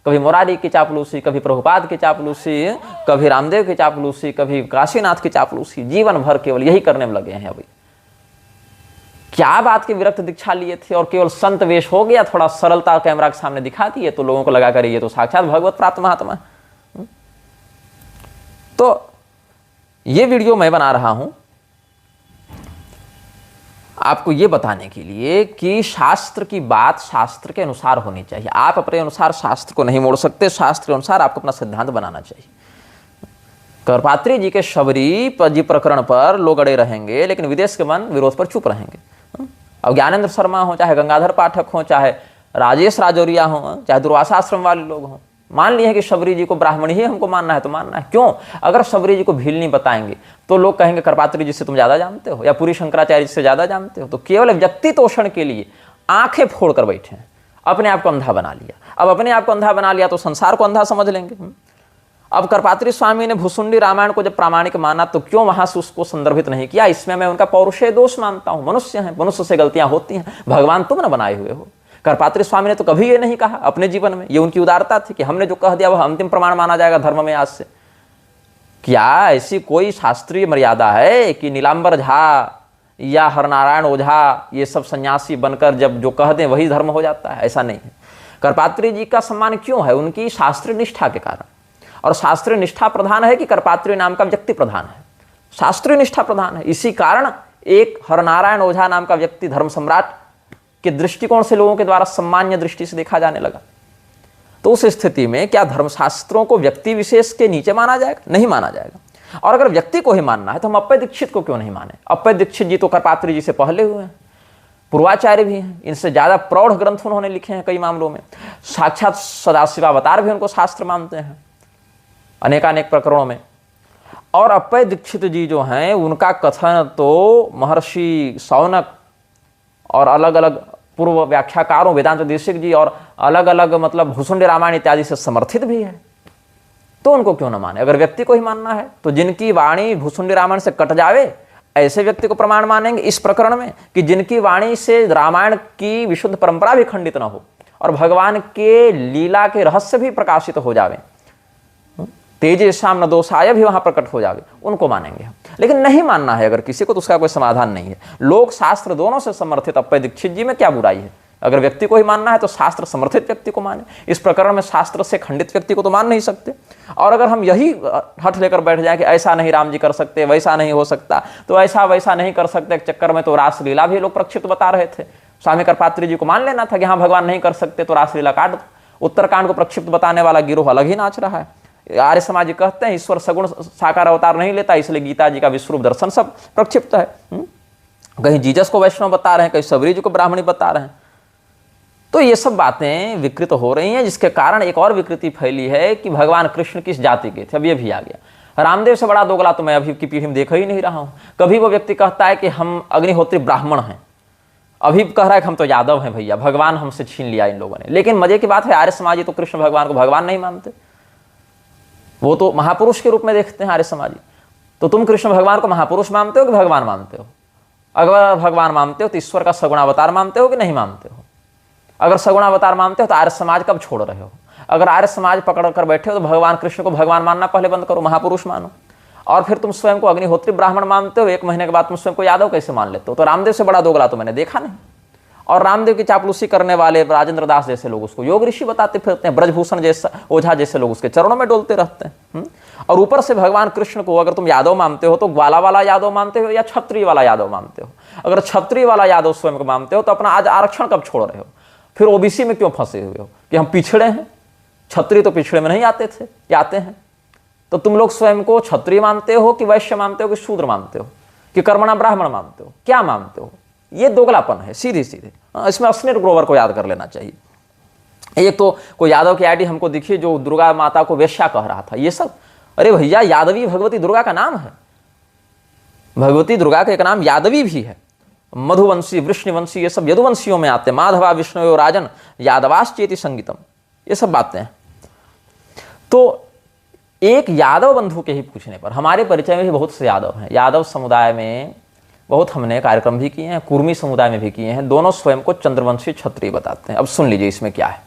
कभी मुरारी की चापलूसी, कभी प्रभुपाद की चापलूसी, कभी रामदेव की चापलूसी, कभी काशीनाथ की चापलूसी, जीवन भर केवल यही करने में लगे हैं। अभी क्या बात की विरक्त दीक्षा लिए थे और केवल संत वेश हो गया, थोड़ा सरलता कैमरा के सामने दिखा दिए, तो लोगों को लगा कर ये तो साक्षात भगवत प्राप्त महात्मा। तो ये वीडियो मैं बना रहा हूं आपको ये बताने के लिए कि शास्त्र की बात शास्त्र के अनुसार होनी चाहिए। आप अपने अनुसार शास्त्र को नहीं मोड़ सकते, शास्त्र के अनुसार आपको अपना सिद्धांत बनाना चाहिए। करपात्री जी के शबरी जी प्रकरण पर लोग अड़े रहेंगे, लेकिन विदेश के मन विरोध पर चुप रहेंगे। अब ज्ञानेंद्र शर्मा हो, चाहे गंगाधर पाठक हो, चाहे राजेश राजौरिया हो, चाहे दुर्वासा आश्रम वाले लोग हों, मान लिए कि शबरी जी को ब्राह्मण ही हमको मानना है तो मानना है। क्यों? अगर शबरी जी को भील नहीं बताएंगे तो लोग कहेंगे करपात्री जी से तुम ज्यादा जानते हो, या पूरी शंकराचार्य जी से ज्यादा जानते हो। तो केवल व्यक्ति तोषण के लिए आंखें फोड़ कर बैठे हैं, अपने आप को अंधा बना लिया। अब अपने आप को अंधा बना लिया तो संसार को अंधा समझ लेंगे। अब करपात्री स्वामी ने भुसुंडी रामायण को जब प्रामाणिक माना तो क्यों वहां से उसको संदर्भित नहीं किया? इसमें मैं उनका पौरुषेय दोष मानता हूं। मनुष्य हैं, मनुष्य से गलतियां होती हैं, भगवान तुम न बनाए हुए हो। करपात्री स्वामी ने तो कभी ये नहीं कहा अपने जीवन में, ये उनकी उदारता थी कि हमने जो कह दिया वह अंतिम प्रमाण माना जाएगा धर्म में आज से। क्या ऐसी कोई शास्त्रीय मर्यादा है कि नीलांबर झा या हरनारायण ओझा ये सब सन्यासी बनकर जब जो कह दें वही धर्म हो जाता है? ऐसा नहीं है। करपात्री जी का सम्मान क्यों है? उनकी शास्त्रीय निष्ठा के कारण। और शास्त्रीय निष्ठा प्रधान है कि करपात्री नाम का व्यक्ति प्रधान है? शास्त्रीय निष्ठा प्रधान है। इसी कारण एक हरनारायण ओझा नाम का व्यक्ति धर्म सम्राट के दृष्टिकोण से लोगों के द्वारा सम्मान्य दृष्टि से देखा जाने लगा। तो उस स्थिति में क्या धर्मशास्त्रों को व्यक्ति विशेष के नीचे माना जाएगा? नहीं माना जाएगा। और अगर व्यक्ति को ही मानना है तो हम अप्पय दीक्षित को क्यों नहीं माने? अप्पय दीक्षित जी तो करपात्री जी से पहले हुए हैं, पूर्वाचार्य भी हैं, इनसे ज्यादा प्रौढ़ ग्रंथ उन्होंने लिखे हैं कई मामलों में। साक्षात सदाशिवावतार भी उनको शास्त्र मानते हैं अनेकानेक प्रकरणों में। और अप्पय दीक्षित जी जो हैं उनका कथन तो महर्षि शौनक और अलग अलग पूर्व व्याख्याकारों वेदांत देशिक जी और अलग अलग मतलब भुसुंडी रामायण इत्यादि से समर्थित भी है। तो उनको क्यों न माने? अगर व्यक्ति को ही मानना है तो जिनकी वाणी भुसुंडी रामायण से कट जावे ऐसे व्यक्ति को प्रमाण मानेंगे इस प्रकरण में, कि जिनकी वाणी से रामायण की विशुद्ध परंपरा भी खंडित न हो और भगवान के लीला के रहस्य भी प्रकाशित हो जावे, तेजे शाम न दोषाय भी वहां प्रकट हो जावे, उनको मानेंगे हम। लेकिन नहीं मानना है अगर किसी को तो उसका कोई समाधान नहीं है। लोक शास्त्र दोनों से समर्थित अप्पय दीक्षित जी में क्या बुराई है? अगर व्यक्ति को ही मानना है तो शास्त्र समर्थित व्यक्ति को माने। इस प्रकरण में शास्त्र से खंडित व्यक्ति को तो मान नहीं सकते। और अगर हम यही हठ लेकर बैठ जाए कि ऐसा नहीं राम जी कर सकते, वैसा नहीं हो सकता, तो ऐसा वैसा नहीं कर सकते के चक्कर में तो रासलीला भी लोग प्रक्षिप्त बता रहे थे। स्वामी करपात्री जी को मान लेना था कि हाँ भगवान नहीं कर सकते तो रासलीला काट दो। उत्तरकांड को प्रक्षिप्त बताने वाला गिरोह अलग ही नाच रहा है। आर्य समाज जी कहते हैं ईश्वर सगुण साकार अवतार नहीं लेता, इसलिए गीता जी का विश्वरूप दर्शन सब प्रक्षिप्त है। कहीं जीसस को वैष्णव बता रहे हैं, कहीं सबरी जी को ब्राह्मणी बता रहे हैं। तो ये सब बातें विकृत हो रही हैं, जिसके कारण एक और विकृति फैली है कि भगवान कृष्ण किस जाति के थे। अब ये भी आ गया। रामदेव से बड़ा दोगला तो मैं अभी की पीढ़ी में देखा ही नहीं रहा हूं। कभी वो व्यक्ति कहता है कि हम अग्निहोत्री ब्राह्मण हैं, अभी कह रहा है कि हम तो यादव हैं भैया, भगवान हमसे छीन लिया इन लोगों ने। लेकिन मजे की बात है, आर्य समाजी तो कृष्ण भगवान को भगवान नहीं मानते, वो तो महापुरुष के रूप में देखते हैं आर्य समाजी। तो तुम कृष्ण भगवान को महापुरुष मानते हो कि भगवान मानते हो? अगर भगवान मानते हो तो ईश्वर का सगुणावतार मानते हो कि नहीं मानते हो? अगर सगुणावतार मानते हो तो आर्य समाज कब छोड़ रहे हो? अगर आर्य समाज पकड़ कर बैठे हो तो भगवान कृष्ण को भगवान मानना पहले बंद करो, महापुरुष मानो। और फिर तुम स्वयं को अग्निहोत्री ब्राह्मण मानते हो, 1 महीने के बाद तुम स्वयं को यादव कैसे मान लेते हो? तो रामदेव से बड़ा दोगला तो मैंने देखा नहीं। और रामदेव की चापलूसी करने वाले राजेंद्र दास जैसे लोग उसको योग ऋषि बताते फिरते हैं, ब्रजभूषण जैसा ओझा जैसे लोग उसके चरणों में डोलते रहते हैं। और ऊपर से भगवान कृष्ण को अगर तुम यादव मानते हो तो ग्वाला वाला यादव मानते हो या क्षत्रिय वाला यादव मानते हो? अगर क्षत्रिय वाला यादव स्वयं को मानते हो तो अपना आज आरक्षण कब छोड़ रहे हो? फिर ओबीसी में क्यों फंसे हुए हो कि हम पिछड़े हैं? क्षत्रिय तो पिछड़े में नहीं आते थे, ये आते हैं। तो तुम लोग स्वयं को क्षत्रिय मानते हो कि वैश्य मानते हो कि शूद्र मानते हो कि कर्मणा ब्राह्मण मानते हो? क्या मानते हो? ये दोगलापन है सीधे सीधे। इसमें अस्नेर ग्रोवर को याद कर लेना चाहिए। एक तो कोई यादव की आईडी हमको दिखी जो दुर्गा माता को वेश्या कह रहा था, ये सब। अरे भैया, यादवी भगवती दुर्गा का नाम है, भगवती दुर्गा का एक नाम यादवी भी है। मधुवंशी, वृष्णिवंशी, ये सब यदुवंशियों में आते हैं। माधवा विष्णु राजन यादवाश्चेति संगीतम, ये सब बातें हैं। तो एक यादव बंधु के ही पूछने पर, हमारे परिचय में भी बहुत से यादव हैं, यादव समुदाय में बहुत हमने कार्यक्रम भी किए हैं, कुर्मी समुदाय में भी किए हैं। दोनों स्वयं को चंद्रवंशी क्षत्रिय बताते हैं। अब सुन लीजिए इसमें क्या है।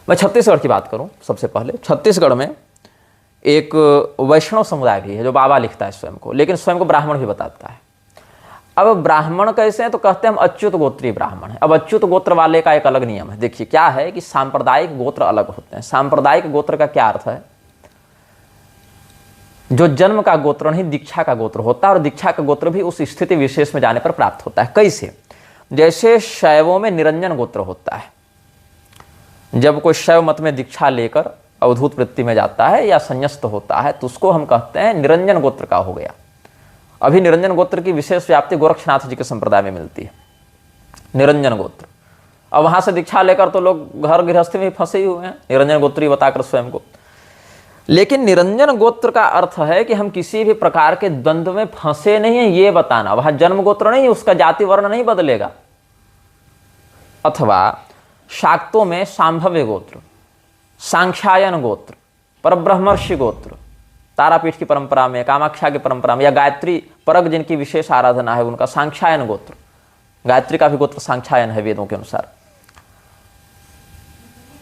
मैं छत्तीसगढ़ की बात करूं सबसे पहले। छत्तीसगढ़ में एक वैष्णव समुदाय भी है जो बाबा लिखता है स्वयं को, लेकिन स्वयं को ब्राह्मण भी बताता है। अब ब्राह्मण कैसे हैं तो कहते हैं हम अच्युत गोत्रीय ब्राह्मण हैं। अब अच्युत गोत्र वाले का एक अलग नियम है। देखिए क्या है कि सांप्रदायिक गोत्र अलग होते हैं। सांप्रदायिक गोत्र का क्या अर्थ है? जो जन्म का गोत्र नहीं, दीक्षा का गोत्र होता है, और दीक्षा का गोत्र भी उस स्थिति विशेष में जाने पर प्राप्त होता है। कैसे? जैसे शैवों में निरंजन गोत्र होता है। जब कोई शैव मत में दीक्षा लेकर अवधूत वृत्ति में जाता है या संन्यस्त होता है तो उसको हम कहते हैं निरंजन गोत्र का हो गया। अभी निरंजन गोत्र की विशेष व्याप्ति गोरक्षनाथ जी के संप्रदाय में मिलती है, निरंजन गोत्र। अब वहां से दीक्षा लेकर तो लोग घर गृहस्थी में फंसे हुए हैं, निरंजन गोत्री बताकर स्वयं को। लेकिन निरंजन गोत्र का अर्थ है कि हम किसी भी प्रकार के द्वंद्व में फंसे नहीं है, ये बताना। वहां जन्म गोत्र नहीं, उसका जाति वर्ण नहीं बदलेगा। अथवा शाक्तों में सांभव्य गोत्र, सांख्यायन गोत्र, परब्रह्मर्षि गोत्र, तारापीठ की परंपरा में, कामाख्या की परंपरा में, या गायत्री परग जिनकी विशेष आराधना है उनका सांख्यायन गोत्र। गायत्री का भी गोत्र सांख्यायन है वेदों के अनुसार।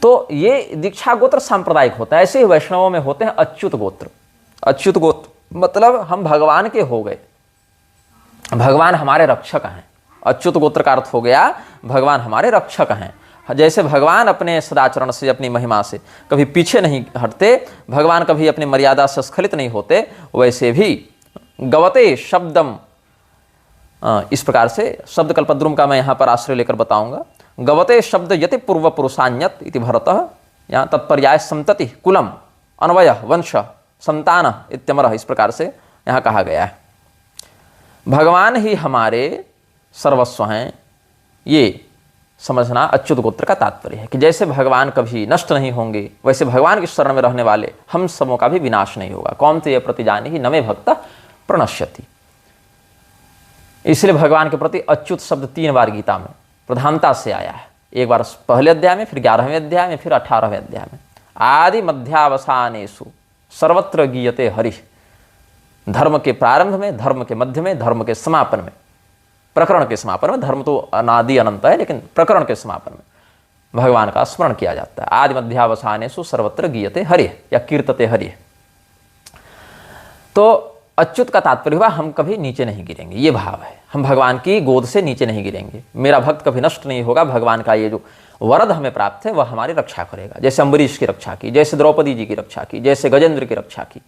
तो ये दीक्षा गोत्र सांप्रदायिक होता है। ऐसे ही वैष्णवों में होते हैं अच्युत गोत्र। अच्युत गोत्र मतलब हम भगवान के हो गए, भगवान हमारे रक्षक हैं। अच्युत गोत्र का अर्थ हो गया भगवान हमारे रक्षक हैं। जैसे भगवान अपने सदाचरण से, अपनी महिमा से कभी पीछे नहीं हटते, भगवान कभी अपनी मर्यादा से स्खलित नहीं होते, वैसे भी गवते शब्दम, इस प्रकार से शब्द कल्पद्रुम का मैं यहाँ पर आश्रय लेकर बताऊंगा। गवते शब्द यति पूर्व पुरुषान्यत इति भरतः, यहाँ तत्पर्याय संतति कुलम अन्वय वंश संतान इत्यमरः, इस प्रकार से यहाँ कहा गया है। भगवान ही हमारे सर्वस्व हैं, ये समझना अच्युत गोत्र का तात्पर्य है। कि जैसे भगवान कभी नष्ट नहीं होंगे, वैसे भगवान की शरण में रहने वाले हम सबों का भी विनाश नहीं होगा। कौन्तेय ये प्रतिजानी ही नमे भक्त प्रणश्यति। इसलिए भगवान के प्रति अच्युत शब्द 3 बार गीता में प्रधानता से आया है। एक बार पहले अध्याय में, फिर 11वें अध्याय में, फिर 18वें अध्याय में। आदि मध्यावसानेषु सर्वत्र गीयते हरि। धर्म के प्रारंभ में, धर्म के मध्य में, धर्म के समापन में, प्रकरण के समापन में, धर्म तो अनादि अनंत है लेकिन प्रकरण के समापन में भगवान का स्मरण किया जाता है। आदि मध्यावसानेषु सर्वत्र गीयते हरि या कीर्तते हरि। तो अच्युत का तात्पर्य हुआ हम कभी नीचे नहीं गिरेंगे, ये भाव है। हम भगवान की गोद से नीचे नहीं गिरेंगे, मेरा भक्त कभी नष्ट नहीं होगा, भगवान का ये जो वरद हमें प्राप्त है वह हमारी रक्षा करेगा। जैसे अम्बरीश की रक्षा की, जैसे द्रौपदी जी की रक्षा की, जैसे गजेंद्र की रक्षा की,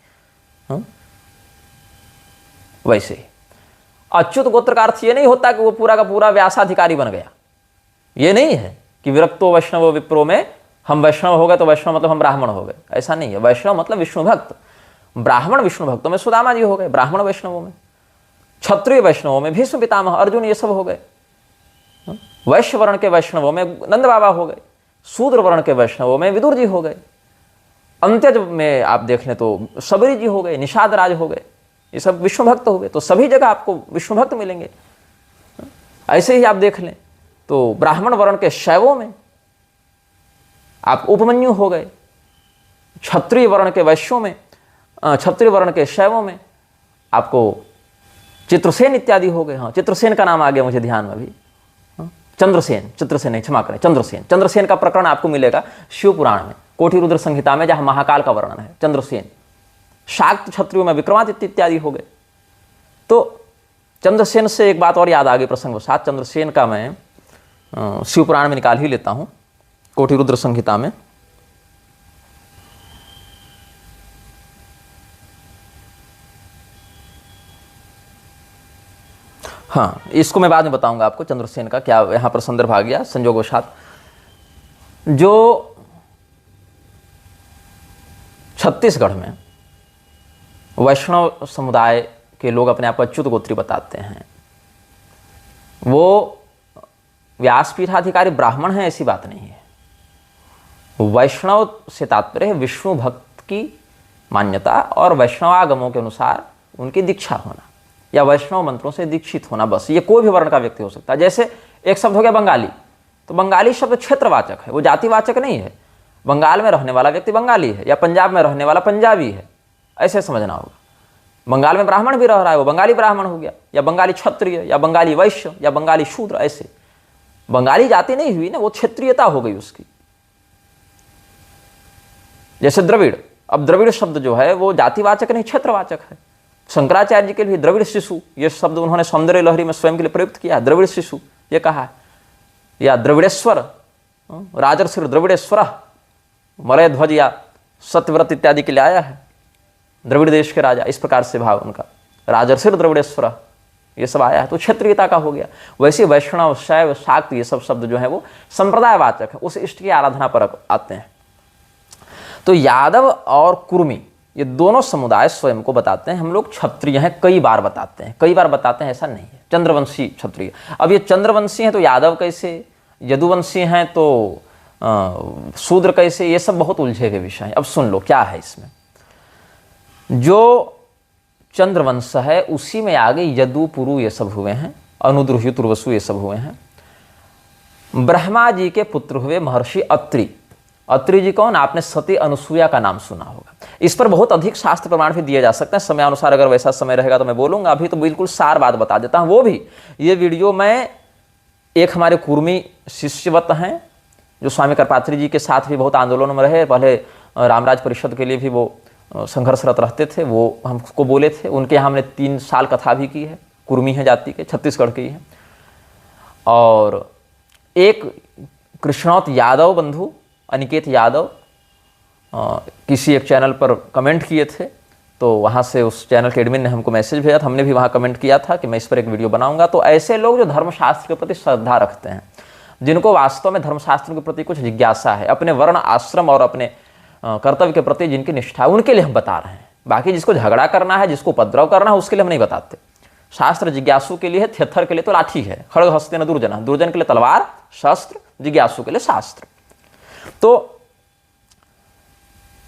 वैसे ही अच्युत गोत्र का अर्थ ये नहीं होता कि वो पूरा का पूरा व्यासाधिकारी बन गया। ये नहीं है कि विरक्तो वैष्णव विप्रो में हम वैष्णव हो गए तो वैष्णव मतलब हम ब्राह्मण हो गए, ऐसा नहीं है। वैष्णव मतलब विष्णु भक्त। ब्राह्मण विष्णु भक्तों में सुदामा जी हो गए, ब्राह्मण वैष्णवों में, क्षत्रिय वैष्णवों में भीष्म पितामह अर्जुन ये सब हो गए, वैश्य वर्ण के वैष्णवों में नंद बाबा हो गए, शूद्र वर्ण के वैष्णवों में विदुर जी हो गए, अंत्यज में आप देख लें तो सबरी जी हो गए, निषाद राज हो गए, ये सब विष्णु भक्त हो गए। तो सभी जगह आपको विष्णु भक्त मिलेंगे। ऐसे ही आप देख लें तो ब्राह्मण वर्ण के शैवों में आप उपमन्यु हो गए, क्षत्रिय वर्ण के वैश्यों में, क्षत्रिय वर्ण के शैवों में आपको चित्रसेन इत्यादि हो गए। हाँ, चित्रसेन का नाम आ गया मुझे ध्यान में अभी, चंद्रसेन, चित्रसेन नहीं, क्षमा करें, चंद्रसेन। चंद्रसेन का प्रकरण आपको मिलेगा शिव पुराण में, कोटि रुद्र संहिता में, जहां महाकाल का वर्णन है। चंद्रसेन शाक्त क्षत्रियों में विक्रमादित्य इत्यादि हो गए। तो चंद्रसेन से एक बात और याद आ गई प्रसंगवशात, चंद्रसेन का मैं शिव पुराण में निकाल ही लेता हूं, कोटि रुद्र संहिता में। हाँ, इसको मैं बाद में बताऊंगा आपको, चंद्रसेन का क्या यहां पर संदर्भ आ गया संयोगवशात। जो छत्तीसगढ़ में वैष्णव समुदाय के लोग अपने आप को अच्युत गोत्री बताते हैं, वो व्यासपीठाधिकारी ब्राह्मण हैं ऐसी बात नहीं है। वैष्णव से तात्पर्य है विष्णु भक्त की मान्यता और वैष्णवागमों के अनुसार उनकी दीक्षा होना या वैष्णव मंत्रों से दीक्षित होना, बस। ये कोई भी वर्ण का व्यक्ति हो सकता है। जैसे एक शब्द हो गया बंगाली, तो बंगाली शब्द क्षेत्रवाचक है, वो जातिवाचक नहीं है। बंगाल में रहने वाला व्यक्ति बंगाली है या पंजाब में रहने वाला पंजाबी है, ऐसे समझना होगा। बंगाल में ब्राह्मण भी रह रहा है, वो बंगाली ब्राह्मण हो गया, या बंगाली क्षत्रिय या बंगाली वैश्य या बंगाली शूद्र, ऐसे। बंगाली जाति नहीं हुई ना, वो क्षेत्रीयता हो गई उसकी। जैसे द्रविड़, अब द्रविड़ शब्द जो है वो जातिवाचक नहीं क्षेत्रवाचक है। शंकराचार्य जी के लिए द्रविड़ शिशु ये शब्द उन्होंने सौंदर्य लहरी में स्वयं के लिए प्रयुक्त किया है, द्रविड़ शिशु ये कहा है। या द्रविड़ेश्वर, राजर्षि द्रविड़ेश्वर, मलय ध्वज या सत्यव्रत इत्यादि के लिए आया है, द्रविड़ देश के राजा, इस प्रकार से भाव उनका, राजर्षि द्रविड़ेश्वर ये सब आया है, तो क्षेत्रीयता का हो गया। वैसे वैष्णव, शैव, शाक्त ये सब शब्द जो है वो संप्रदायवाचक है, उस इष्ट की आराधना पर आते हैं। तो यादव और कुर्मी ये दोनों समुदाय स्वयं को बताते हैं हम लोग क्षत्रिय हैं, कई बार बताते हैं, कई बार बताते हैं, ऐसा नहीं है। चंद्रवंशी क्षत्रिय, अब ये चंद्रवंशी हैं तो यादव कैसे, यदुवंशी हैं तो शूद्र कैसे, ये सब बहुत उलझे हुए विषय हैं। अब सुन लो क्या है इसमें। जो चंद्रवंश है उसी में आगे यदु, पुरु ये सब हुए हैं, अनुद्रुह्य, तुर्वसु ये सब हुए हैं। ब्रह्मा जी के पुत्र हुए महर्षि अत्रि। अत्रि जी कौन, आपने सती अनुसुईया का नाम सुना होगा। इस पर बहुत अधिक शास्त्र प्रमाण भी दिए जा सकते हैं, समय अनुसार अगर वैसा समय रहेगा तो मैं बोलूंगा। अभी तो बिल्कुल सार बात बता देता हूं। वो भी ये वीडियो मैं एक हमारे कुर्मी शिष्यवत हैं जो स्वामी कृपात्री जी के साथ भी बहुत आंदोलनों में रहे, पहले रामराज परिषद के लिए भी वो संघर्षरत रहते थे, वो हमको बोले थे। उनके यहाँ हमने 3 साल कथा भी की है, कुर्मी है जाति के, छत्तीसगढ़ के ही हैं। और एक कृष्णौत यादव बंधु अनिकेत यादव किसी एक चैनल पर कमेंट किए थे, तो वहाँ से उस चैनल के एडमिन ने हमको मैसेज भेजा था, हमने भी वहाँ कमेंट किया था कि मैं इस पर एक वीडियो बनाऊंगा। तो ऐसे लोग जो धर्मशास्त्र के प्रति श्रद्धा रखते हैं, जिनको वास्तव में धर्मशास्त्र के प्रति कुछ जिज्ञासा है, अपने वर्ण आश्रम और अपने कर्तव्य के प्रति जिनकी निष्ठा है, उनके लिए हम बता रहे हैं। बाकी जिसको झगड़ा करना है, जिसको उपद्रव करना है, उसके लिए हम नहीं बताते। शास्त्र जिज्ञासु के लिए है, थेथर के लिए तो लाठी है, खड़ग हस्ते न दुर्जन, दुर्जन के लिए तलवार शस्त्र, जिज्ञासु के लिए शास्त्र। तो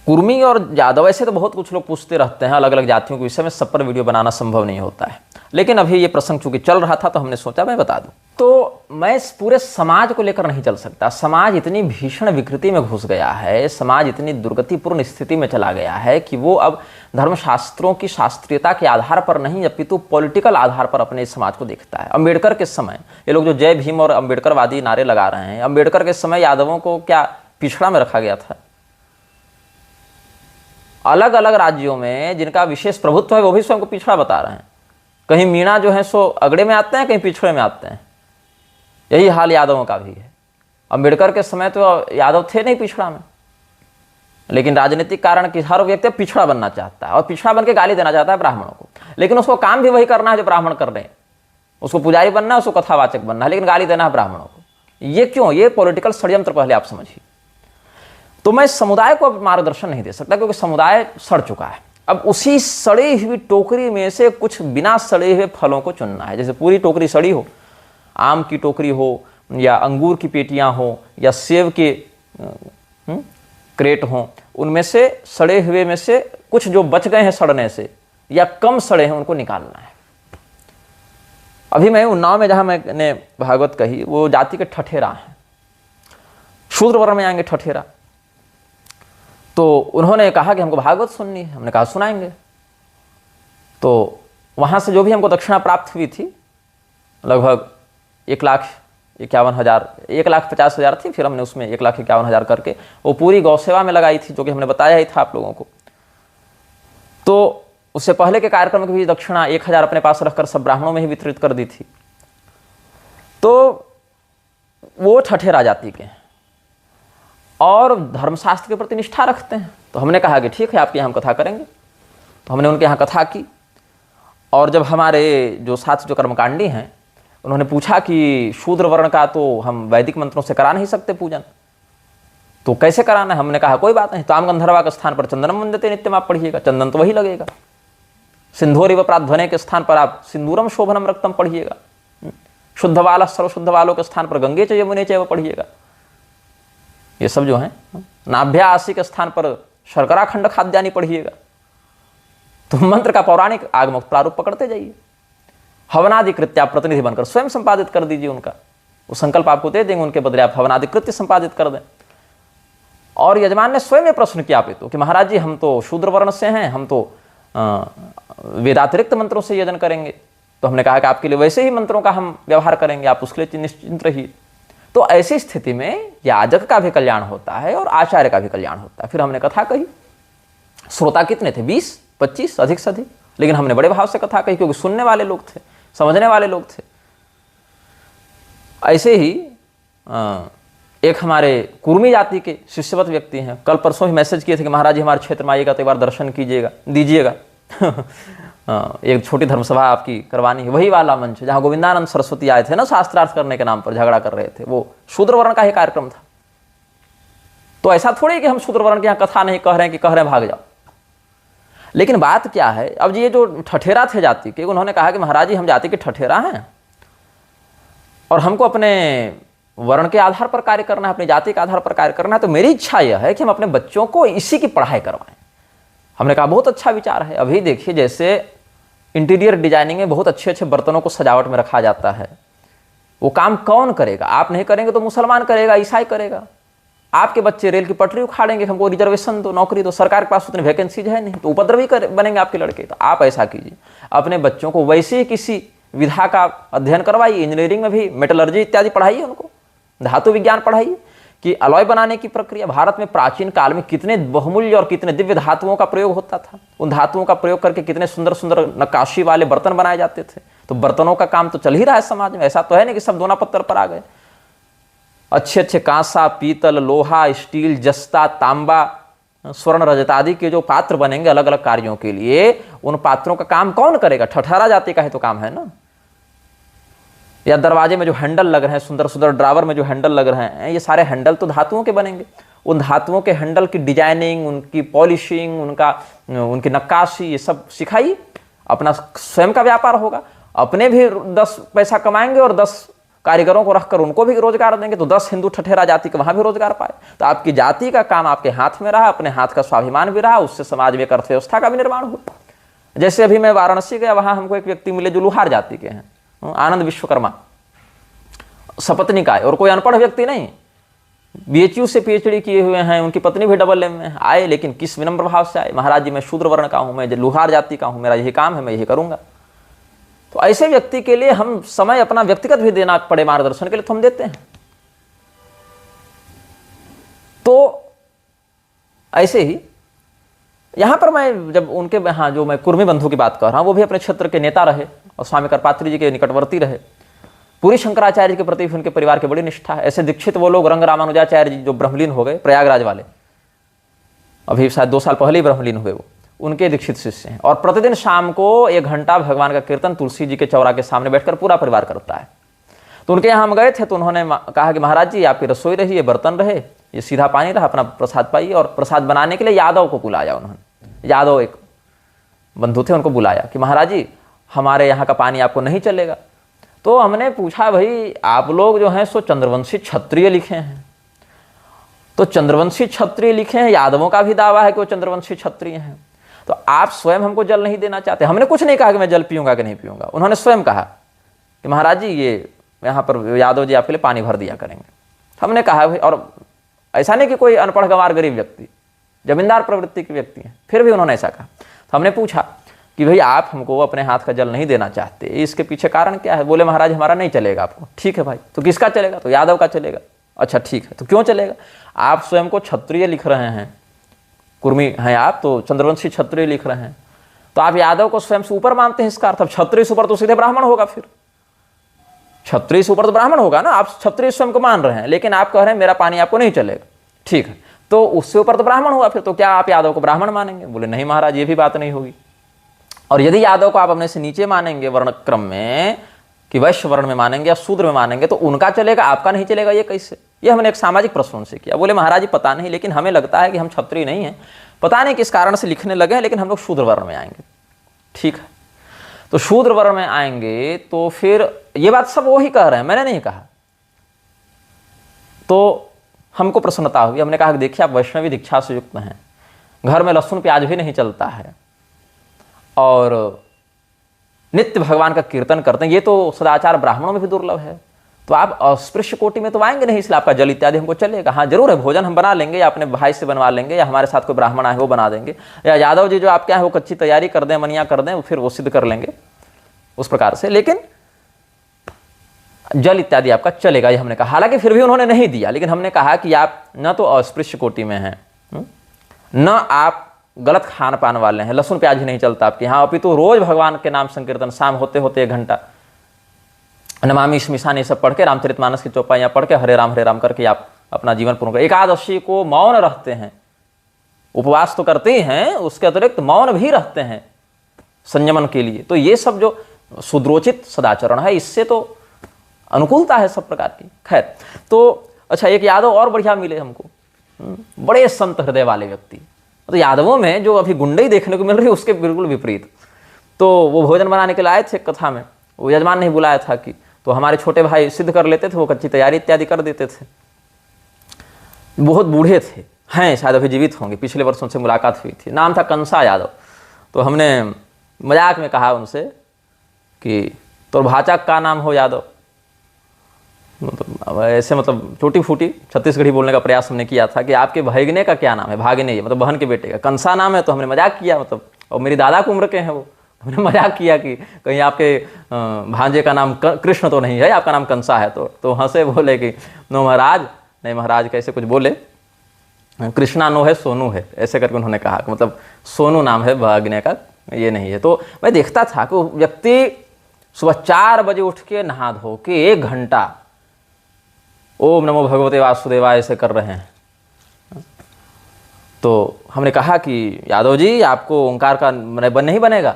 कुर्मी और यादव ऐसे तो बहुत कुछ लोग पूछते रहते हैं अलग अलग जातियों के विषय में, सब पर वीडियो बनाना संभव नहीं होता है, लेकिन अभी ये प्रसंग चूंकि चल रहा था तो हमने सोचा मैं बता दूं। तो मैं इस पूरे समाज को लेकर नहीं चल सकता। समाज इतनी भीषण विकृति में घुस गया है, समाज इतनी दुर्गतिपूर्ण स्थिति में चला गया है कि वो अब धर्मशास्त्रों की शास्त्रीयता के आधार पर नहीं अपितु पॉलिटिकल आधार पर अपने समाज को देखता है। अम्बेडकर के समय ये लोग जो जय भीम और अम्बेडकरवादी नारे लगा रहे हैं, अम्बेडकर के समय यादवों को क्या पिछड़ा में रखा गया था? अलग अलग राज्यों में जिनका विशेष प्रभुत्व है वो भी स्वयं को पिछड़ा बता रहे हैं। कहीं मीणा जो है सो अगड़े में आते हैं, कहीं पिछड़े में आते हैं। यही हाल यादवों का भी है। अम्बेडकर के समय तो यादव थे नहीं पिछड़ा में, लेकिन राजनीतिक कारण कि हर व्यक्ति पिछड़ा बनना चाहता है और पिछड़ा बन के गाली देना चाहता है ब्राह्मणों को, लेकिन उसको काम भी वही करना है जो ब्राह्मण कर रहे हैं। उसको पुजारी बनना है, उसको कथावाचक बनना है, लेकिन गाली देना है ब्राह्मणों को। ये क्यों? ये पॉलिटिकल षड्यंत्र पहले आप समझिए। तो मैं समुदाय को मार्गदर्शन नहीं दे सकता, क्योंकि समुदाय सड़ चुका है। अब उसी सड़ी हुई टोकरी में से कुछ बिना सड़े हुए फलों को चुनना है। जैसे पूरी टोकरी सड़ी हो, आम की टोकरी हो या अंगूर की पेटियां हो या सेब के क्रेट हों, उनमें से सड़े हुए में से कुछ जो बच गए हैं सड़ने से या कम सड़े हैं उनको निकालना है। अभी मैं उन्नाव में जहां मैंने भागवत कही, वो जाति के ठठेरा हैं, शूद्र वर्ण में आएंगे ठठेरा। तो उन्होंने कहा कि हमको भागवत सुननी है। हमने कहा सुनाएंगे। तो वहां से जो भी हमको दक्षिणा प्राप्त हुई थी, लगभग 1,51,000 1,50,000 थी। फिर हमने उसमें 1,51,000 करके वो पूरी गौ सेवा में लगाई थी, जो कि हमने बताया ही था आप लोगों को। तो उससे पहले के कार्यक्रम की भी दक्षिणा 1,000 अपने पास रखकर सब ब्राह्मणों में ही वितरित कर दी थी। तो वो ठठेरा जाति के हैं और धर्मशास्त्र के प्रति निष्ठा रखते हैं। तो हमने कहा कि ठीक है, आपके यहाँ हम कथा करेंगे। तो हमने उनके यहाँ कथा की। और जब हमारे जो साथ जो कर्मकांडी हैं, उन्होंने पूछा कि शूद्र वर्ण का तो हम वैदिक मंत्रों से करा नहीं सकते पूजन, तो कैसे कराना है? हमने कहा कोई बात नहीं, ताम गंधर्वा के स्थान पर चंदनम वंदते नित्यम आप पढ़िएगा, चंदन तो वही लगेगा। सिंधोरिव प्राध्वने के स्थान पर आप सिंदूरम शोभनम रक्तम पढ़िएगा। शुद्ध वाला सर्वशुद्ध वालों के स्थान पर गंगे च यमुने च पढ़िएगा। ये सब जो है नाभ्या आसी के स्थान पर शर्करा खंड खाद्यानि पढ़िएगा। तो मंत्र का पौराणिक आगमक प्रारूप पकड़ते जाइए। हवनादिकृत्य आप प्रतिनिधि बनकर स्वयं संपादित कर दीजिए उनका। वो संकल्प आपको दे देंगे, उनके बदले आप हवनादिकृत्य संपादित कर दें। और यजमान ने स्वयं ये प्रश्न किया पे तो कि महाराज जी, हम तो शूद्र वर्ण से हैं, हम तो वेदातिरिक्त मंत्रों से यजन करेंगे। तो हमने कहा कि आपके लिए वैसे ही मंत्रों का हम व्यवहार करेंगे, आप उसके लिए निश्चिंत रहिए। तो ऐसी स्थिति में याजक का भी कल्याण होता है और आचार्य का भी कल्याण होता है। फिर हमने कथा कही। श्रोता कितने थे? 20-25, अधिक से अधिक, लेकिन हमने बड़े भाव से कथा कही, क्योंकि सुनने वाले लोग थे, समझने वाले लोग थे। ऐसे ही एक हमारे कुर्मी जाति के शिष्यवत व्यक्ति हैं, कल परसों ही मैसेज किए थे कि महाराज जी हमारे क्षेत्र में आइएगा तो एक बार दर्शन कीजिएगा, दीजिएगा। एक छोटी धर्मसभा आपकी करवानी है, वही वाला मंच जहां गोविंदानंद सरस्वती आए थे ना, शास्त्रार्थ करने के नाम पर झगड़ा कर रहे थे। वो शूद्र वर्ण का ही कार्यक्रम था। तो ऐसा थोड़ी कि हम शूद्र वर्ण की यहाँ कथा नहीं कह रहे हैं कि कह रहे हैं भाग जाओ। लेकिन बात क्या है, अब ये जो ठठेरा थे जाति के, उन्होंने कहा कि महाराज जी हम जाति के ठठेरा हैं और हमको अपने वर्ण के आधार पर कार्य करना है, अपनी जाति के आधार पर कार्य करना है। तो मेरी इच्छा यह है कि हम अपने बच्चों को इसी की पढ़ाई करवाएं। हमने कहा बहुत अच्छा विचार है। अभी देखिए, जैसे इंटीरियर डिजाइनिंग में बहुत अच्छे अच्छे बर्तनों को सजावट में रखा जाता है, वो काम कौन करेगा? आप नहीं करेंगे तो मुसलमान करेगा, ईसाई करेगा। आपके बच्चे रेल की पटरी उखाड़ेंगे, हमको रिजर्वेशन दो, नौकरी दो, सरकार के पास उतनी वैकेंसीज है नहीं, तो उपद्रवी बनेंगे आपके लड़के। तो आप ऐसा कीजिए, अपने बच्चों को वैसे ही किसी विधा का अध्ययन करवाइए। इंजीनियरिंग में भी मेटलर्जी इत्यादि पढ़ाइए, उनको धातु विज्ञान पढ़ाइए कि अलॉय बनाने की प्रक्रिया। भारत में प्राचीन काल में कितने बहुमूल्य और कितने दिव्य धातुओं का प्रयोग होता था। उन धातुओं का प्रयोग करके कितने सुंदर सुंदर नक्काशी वाले बर्तन बनाए जाते थे। तो बर्तनों का काम तो चल ही रहा है समाज में। ऐसा तो है नहीं कि सब दोना पत्थर पर आ गए। अच्छे अच्छे कांसा, पीतल, लोहा, स्टील, जस्ता, तांबा, स्वर्ण, रजत आदि के जो पात्र बनेंगे अलग अलग कार्यों के लिए, उन पात्रों का काम कौन करेगा? ठठहरा जाति का ही तो काम है ना। या दरवाजे में जो हैंडल लग रहे हैं, सुंदर सुंदर ड्रावर में जो हैंडल लग रहे हैं, ये सारे हैंडल तो धातुओं के बनेंगे। उन धातुओं के हैंडल की डिजाइनिंग, उनकी पॉलिशिंग, उनकी नक्काशी, ये सब सिखाइए। अपना स्वयं का व्यापार होगा। अपने भी 10 पैसा कमाएंगे और 10 कारीगरों को रखकर उनको भी रोजगार देंगे, तो 10 हिंदू ठठेरा जाति के वहां भी रोजगार पाए। तो आपकी जाति का काम आपके हाथ में रहा, अपने हाथ का स्वाभिमान भी रहा, उससे समाज में एक अर्थव्यवस्था का भी निर्माण हुआ। जैसे अभी मैं वाराणसी गया, वहां हमको एक व्यक्ति मिले जो लुहार जाति के हैं, आनंद विश्वकर्मा, सपत्नी का है और कोई अनपढ़ व्यक्ति नहीं, BHU से PhD किए हुए हैं, उनकी पत्नी भी AA में आए, लेकिन किस विनम्र भाव से आए, महाराज जी मैं शूद्र वर्ण का हूं, मैं लुहार जाति का हूं, मेरा यही काम है, मैं यही करूंगा। तो ऐसे व्यक्ति के लिए हम समय अपना व्यक्तिगत भी देना पड़े मार्गदर्शन के लिए, तो हम देते हैं। तो ऐसे ही यहां पर मैं जब उनके, हाँ, जो मैं कुर्मी बंधु की बात कर रहा हूं, वो भी अपने क्षेत्र के नेता रहे और स्वामी करपात्री जी के निकटवर्ती रहे। पूरी शंकराचार्य के प्रति उनके परिवार की बड़ी निष्ठा है। ऐसे दीक्षित वो लोग रंग रामानुजाचार्य जी जो ब्रह्मलीन हो गए, प्रयागराज वाले, अभी शायद 2 साल पहले ही ब्रह्मलीन हुए, वो उनके दीक्षित शिष्य हैं। और प्रतिदिन शाम को 1 घंटा भगवान का कीर्तन तुलसी जी के चौरा के सामने बैठकर पूरा परिवार करता है। तो उनके यहाँ हम गए थे तो उन्होंने कहा कि महाराज जी आपकी रसोई रही, ये बर्तन रहे, ये सीधा पानी रहा, अपना प्रसाद पाइए। और प्रसाद बनाने के लिए यादव को बुलाया उन्होंने। यादव एक बंधु थे, उनको बुलाया कि महाराज जी हमारे यहाँ का पानी आपको नहीं चलेगा। तो हमने पूछा भाई आप लोग जो हैं सो चंद्रवंशी क्षत्रिय लिखे हैं, तो चंद्रवंशी क्षत्रिय लिखे हैं, यादवों का भी दावा है कि वो चंद्रवंशी क्षत्रिय हैं, तो आप स्वयं हमको जल नहीं देना चाहते? हमने कुछ नहीं कहा कि मैं जल पीऊंगा कि नहीं पीऊंगा। उन्होंने स्वयं कहा कि महाराज जी ये यहाँ पर यादव जी आपके लिए पानी भर दिया करेंगे। हमने कहा भाई, और ऐसा नहीं कि कोई अनपढ़ गंवार गरीब व्यक्ति, जमींदार प्रवृत्ति के व्यक्ति हैं, फिर भी उन्होंने ऐसा कहा। तो हमने पूछा कि भाई आप हमको अपने हाथ का जल नहीं देना चाहते, इसके पीछे कारण क्या है? बोले महाराज हमारा नहीं चलेगा आपको। ठीक है भाई, तो किसका चलेगा? तो यादव का चलेगा। अच्छा ठीक है, तो क्यों चलेगा? आप स्वयं को क्षत्रिय लिख रहे हैं, कुर्मी हैं आप, तो चंद्रवंशी क्षत्रिय लिख रहे हैं, तो आप यादव को स्वयं से ऊपर मानते हैं, इसका अर्थ अब क्षत्रिय से ऊपर तो सीधे ब्राह्मण होगा। फिर क्षत्रिय से ऊपर तो ब्राह्मण होगा ना। आप क्षत्रिय स्वयं को मान रहे हैं, लेकिन आप कह रहे हैं मेरा पानी आपको नहीं चलेगा। ठीक है, तो उससे ऊपर तो ब्राह्मण हुआ, फिर तो क्या आप यादव को ब्राह्मण मानेंगे? बोले नहीं महाराज, ये भी बात नहीं होगी। और यदि यादव को आप अपने से नीचे मानेंगे वर्ण क्रम में, कि वैश्य वर्ण में मानेंगे या शूद्र में मानेंगे, तो उनका चलेगा आपका नहीं चलेगा, ये कैसे? ये हमने एक सामाजिक प्रश्न उनसे किया। बोले महाराज जी पता नहीं, लेकिन हमें लगता है कि हम क्षत्रिय नहीं हैं, पता नहीं किस कारण से लिखने लगे हैं, लेकिन हम लोग शूद्र वर्ण में आएंगे। ठीक है, तो शूद्र वर्ण में आएंगे तो फिर ये बात सब वही कह रहे हैं, मैंने नहीं कहा। तो हमको प्रसन्नता हुई। हमने कहा कि देखिए आप वैष्णवी दीक्षा से युक्त हैं, घर में लहसुन प्याज भी नहीं चलता है, और नित्य भगवान का कीर्तन करते हैं, ये तो सदाचार ब्राह्मणों में भी दुर्लभ है। तो आप अस्पृश्य कोटि में तो आएंगे नहीं, इसलिए आपका जल इत्यादि हमको चलेगा। हाँ जरूर है, भोजन हम बना लेंगे, या अपने भाई से बनवा लेंगे, या हमारे साथ कोई ब्राह्मण आए वो बना देंगे, या यादव जी जो आपके हैं वो कच्ची तैयारी कर दें, मनिया कर दें, फिर वो सिद्ध कर लेंगे उस प्रकार से, लेकिन जल इत्यादि आपका चलेगा, ये हमने कहा। हालांकि फिर भी उन्होंने नहीं दिया, लेकिन हमने कहा कि आप न तो अस्पृश्य कोटि में हैं, न आप गलत खान पान वाले हैं, लहसुन प्याज ही नहीं चलता आपके यहाँ, अपितु तो रोज भगवान के नाम संकीर्तन शाम होते होते 1 घंटा नमामि स्मिशान ये सब पढ़ के, रामचरितमानस की चौपाइयाँ पढ़ के हरे राम करके आप अपना जीवन पूर्ण करें। एकादशी को मौन रहते हैं, उपवास तो करते ही हैं, उसके अतिरिक्त मौन भी रहते हैं संयमन के लिए। तो ये सब जो सुद्रोचित सदाचरण है, इससे तो अनुकूलता है सब प्रकार की। खैर, तो अच्छा एक यादव और बढ़िया मिले हमको, बड़े संत हृदय वाले व्यक्ति। तो यादवों में जो अभी गुंडई देखने को मिल रही है उसके बिल्कुल विपरीत। तो वो भोजन बनाने के लिए आए थे कथा में, वो यजमान नहीं बुलाया था कि, तो हमारे छोटे भाई सिद्ध कर लेते थे, वो कच्ची तैयारी इत्यादि कर देते थे। बहुत बूढ़े थे, हैं शायद अभी जीवित होंगे, पिछले वर्ष उनसे मुलाकात हुई थी, नाम था कंसा यादव। तो हमने मजाक में कहा उनसे कि तो भाचा का नाम हो यादव, मतलब ऐसे मतलब टूटी फूटी छत्तीसगढ़ी बोलने का प्रयास हमने किया था कि आपके भागने का क्या नाम है? भागने, मतलब बहन के बेटे का कंसा नाम है। तो हमने मजाक किया, मतलब, और मेरी दादा की उम्र के हैं वो, हमने मजाक किया कि कहीं आपके भांजे का नाम कृष्ण तो नहीं है, आपका नाम कंसा है? तो हंसे, बोले कि नो महाराज, नहीं महाराज, कैसे कुछ बोले, कृष्णा नो है, सोनू है, ऐसे करके उन्होंने कहा, मतलब सोनू नाम है भागने का, ये नहीं है। तो मैं देखता था कि व्यक्ति सुबह 4 बजे उठ के नहा धो के 1 घंटा ओम नमो भगवते वासुदेवाय ऐसे कर रहे हैं। तो हमने कहा कि यादव जी आपको ओंकार का नहीं बनेगा,